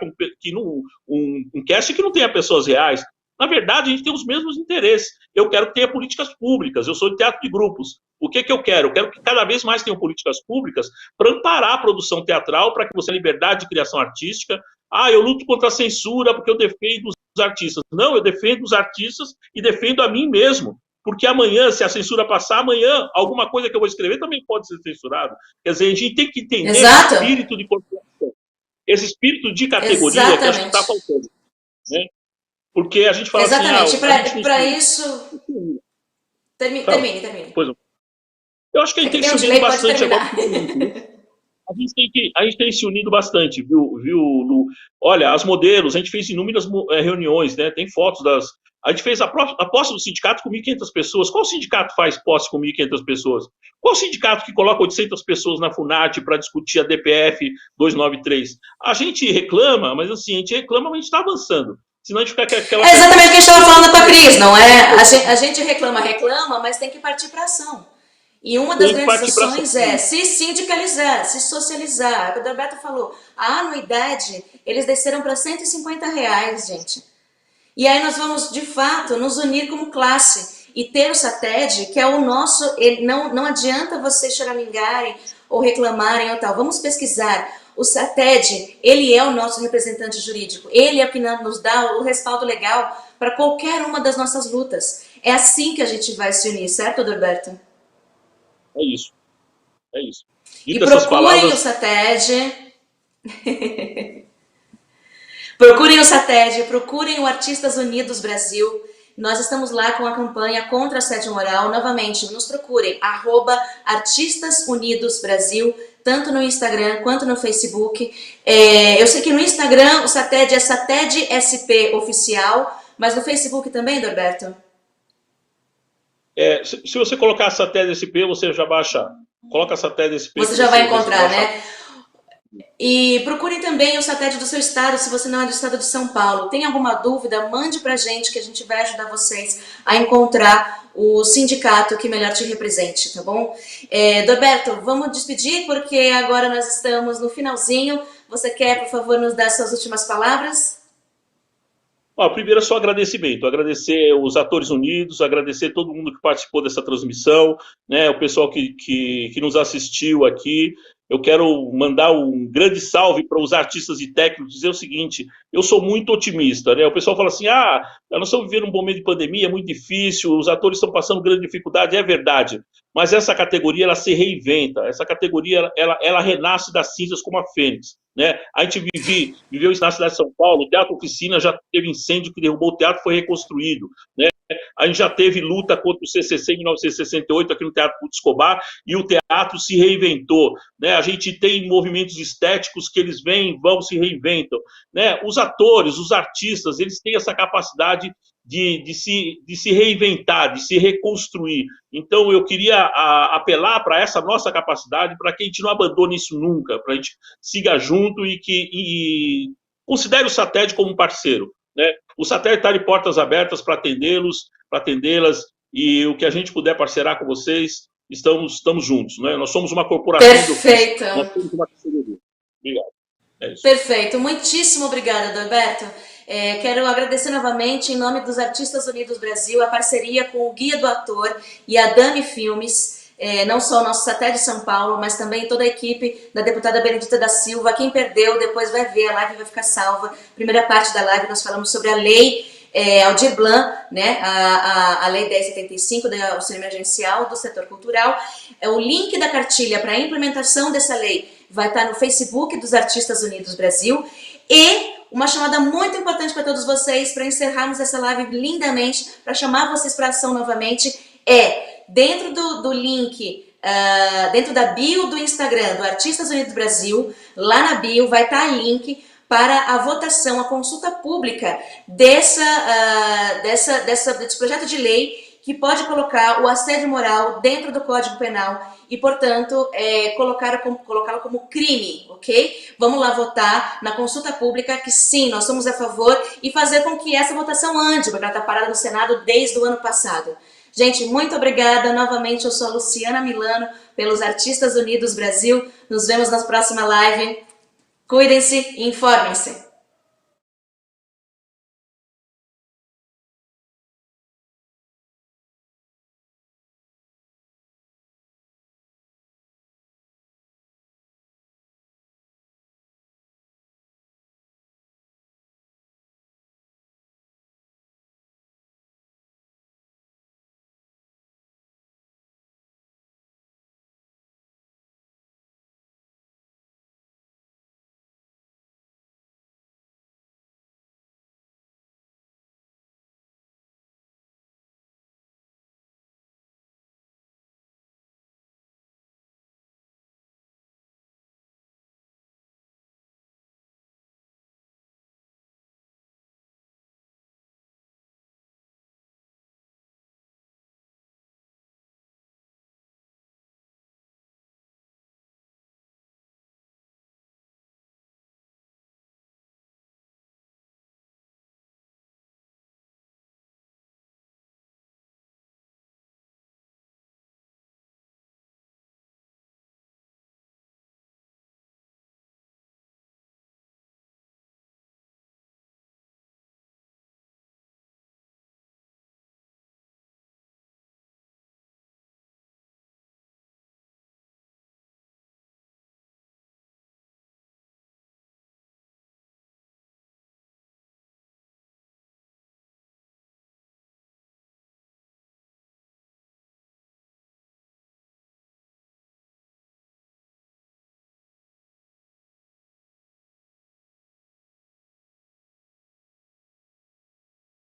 Speaker 3: um cast que não tenha pessoas reais. Na verdade, a gente tem os mesmos interesses. Eu quero que tenha políticas públicas. Eu sou de teatro de grupos. O que eu quero? Eu quero que cada vez mais tenham políticas públicas para amparar a produção teatral, para que você tenha liberdade de criação artística. Eu luto contra a censura porque eu defendo os artistas. Não, eu defendo os artistas e defendo a mim mesmo. Porque amanhã, se a censura passar, amanhã, alguma coisa que eu vou escrever também pode ser censurado. Quer dizer, a gente tem que entender esse espírito de corporação, esse espírito de categoria que acho que está faltando. Né? Porque a gente fala
Speaker 1: assim... Exatamente, para isso... Termine.
Speaker 3: Pois não. Eu acho que a gente tem que se unir bastante agora. A gente tem se unido bastante, viu, Lu? Olha, as modelos, a gente fez inúmeras reuniões, né? Tem fotos A gente fez a posse do sindicato com 1.500 pessoas. Qual sindicato faz posse com 1.500 pessoas? Qual sindicato que coloca 800 pessoas na FUNAT para discutir a DPF 293? A gente reclama, mas assim, a gente reclama, mas a gente está avançando. Senão a gente fica aquela...
Speaker 1: É exatamente o que a gente estava falando com a Cris, não é? A gente reclama, mas tem que partir para ação. E uma das grandes ações é se sindicalizar, se socializar. O Adalberto falou, a anuidade, eles desceram para R$150, gente. E aí nós vamos, de fato, nos unir como classe e ter o SATED, que é o nosso... Não adianta vocês choramingarem ou reclamarem ou tal. Vamos pesquisar. O SATED, ele é o nosso representante jurídico. Ele é o que nos dá o respaldo legal para qualquer uma das nossas lutas. É assim que a gente vai se unir, certo, Adalberto?
Speaker 3: É isso. É isso.
Speaker 1: E procurem o SATED. Procurem o SATED, procurem o Artistas Unidos Brasil. Nós estamos lá com a campanha contra assédio moral. Novamente, nos procurem, @Artistas Unidos Brasil, tanto no Instagram quanto no Facebook. Eu sei que no Instagram o SATED é SATED SP Oficial, mas no Facebook também, Adalberto?
Speaker 3: Se você colocar SATED SP, você já vai achar. Coloca SATED SP.
Speaker 1: Você já vai encontrar, né? E procurem também o SATED do seu estado, se você não é do estado de São Paulo. Tem alguma dúvida, mande pra gente que a gente vai ajudar vocês a encontrar o sindicato que melhor te represente, tá bom? Adalberto, vamos despedir porque agora nós estamos no finalzinho. Você quer, por favor, nos dar suas últimas palavras?
Speaker 3: Primeiro é só agradecimento, agradecer os atores unidos, agradecer todo mundo que participou dessa transmissão, né, o pessoal que nos assistiu aqui. Eu quero mandar um grande salve para os artistas e técnicos, dizer o seguinte, eu sou muito otimista, né? O pessoal fala assim, nós estamos vivendo um momento de pandemia, é muito difícil, os atores estão passando grande dificuldade, é verdade, mas essa categoria, ela se reinventa, essa categoria, ela renasce das cinzas como a fênix, né? A gente viveu isso na cidade de São Paulo, o Teatro Oficina já teve incêndio que derrubou o teatro, foi reconstruído, né? A gente já teve luta contra o CCC em 1968 aqui no Teatro Couto Escobar e o teatro se reinventou, né? A gente tem movimentos estéticos que eles vêm, vão, se reinventam, né? Os atores, os artistas, eles têm essa capacidade de se reinventar, de se reconstruir. Então eu queria apelar para essa nossa capacidade, para que a gente não abandone isso nunca, para a gente siga junto e considere o SATED como um parceiro, né? O SATED está de portas abertas para atendê-los, para atendê-las, e o que a gente puder parcerar com vocês, estamos juntos, né? Nós somos uma corporação.
Speaker 1: Perfeito.
Speaker 3: Nós somos uma parceria. Obrigado. É isso.
Speaker 1: Perfeito. Muitíssimo obrigada, Adalberto. Quero agradecer novamente, em nome dos Artistas Unidos Brasil, a parceria com o Guia do Ator e a Dami Filmes, não só o nosso SATED de São Paulo, mas também toda a equipe da deputada Benedita da Silva. Quem perdeu, depois vai ver, a live vai ficar salva. Primeira parte da live nós falamos sobre a lei Aldir Blanc, né, a lei 1075 do auxílio emergencial do setor cultural. O link da cartilha para a implementação dessa lei vai estar no Facebook dos Artistas Unidos Brasil. E uma chamada muito importante para todos vocês, para encerrarmos essa live lindamente, para chamar vocês para ação novamente, dentro do link, dentro da bio do Instagram do Artistas Unidos Brasil, lá na bio vai estar link para a votação, a consulta pública desse projeto de lei que pode colocar o assédio moral dentro do Código Penal e, portanto, colocá-lo como crime, ok? Vamos lá votar na consulta pública, que sim, nós somos a favor, e fazer com que essa votação ande, porque ela está parada no Senado desde o ano passado. Gente, muito obrigada. Novamente, eu sou a Luciana Milano, pelos Artistas Unidos Brasil. Nos vemos na próxima live. Cuidem-se e informem-se.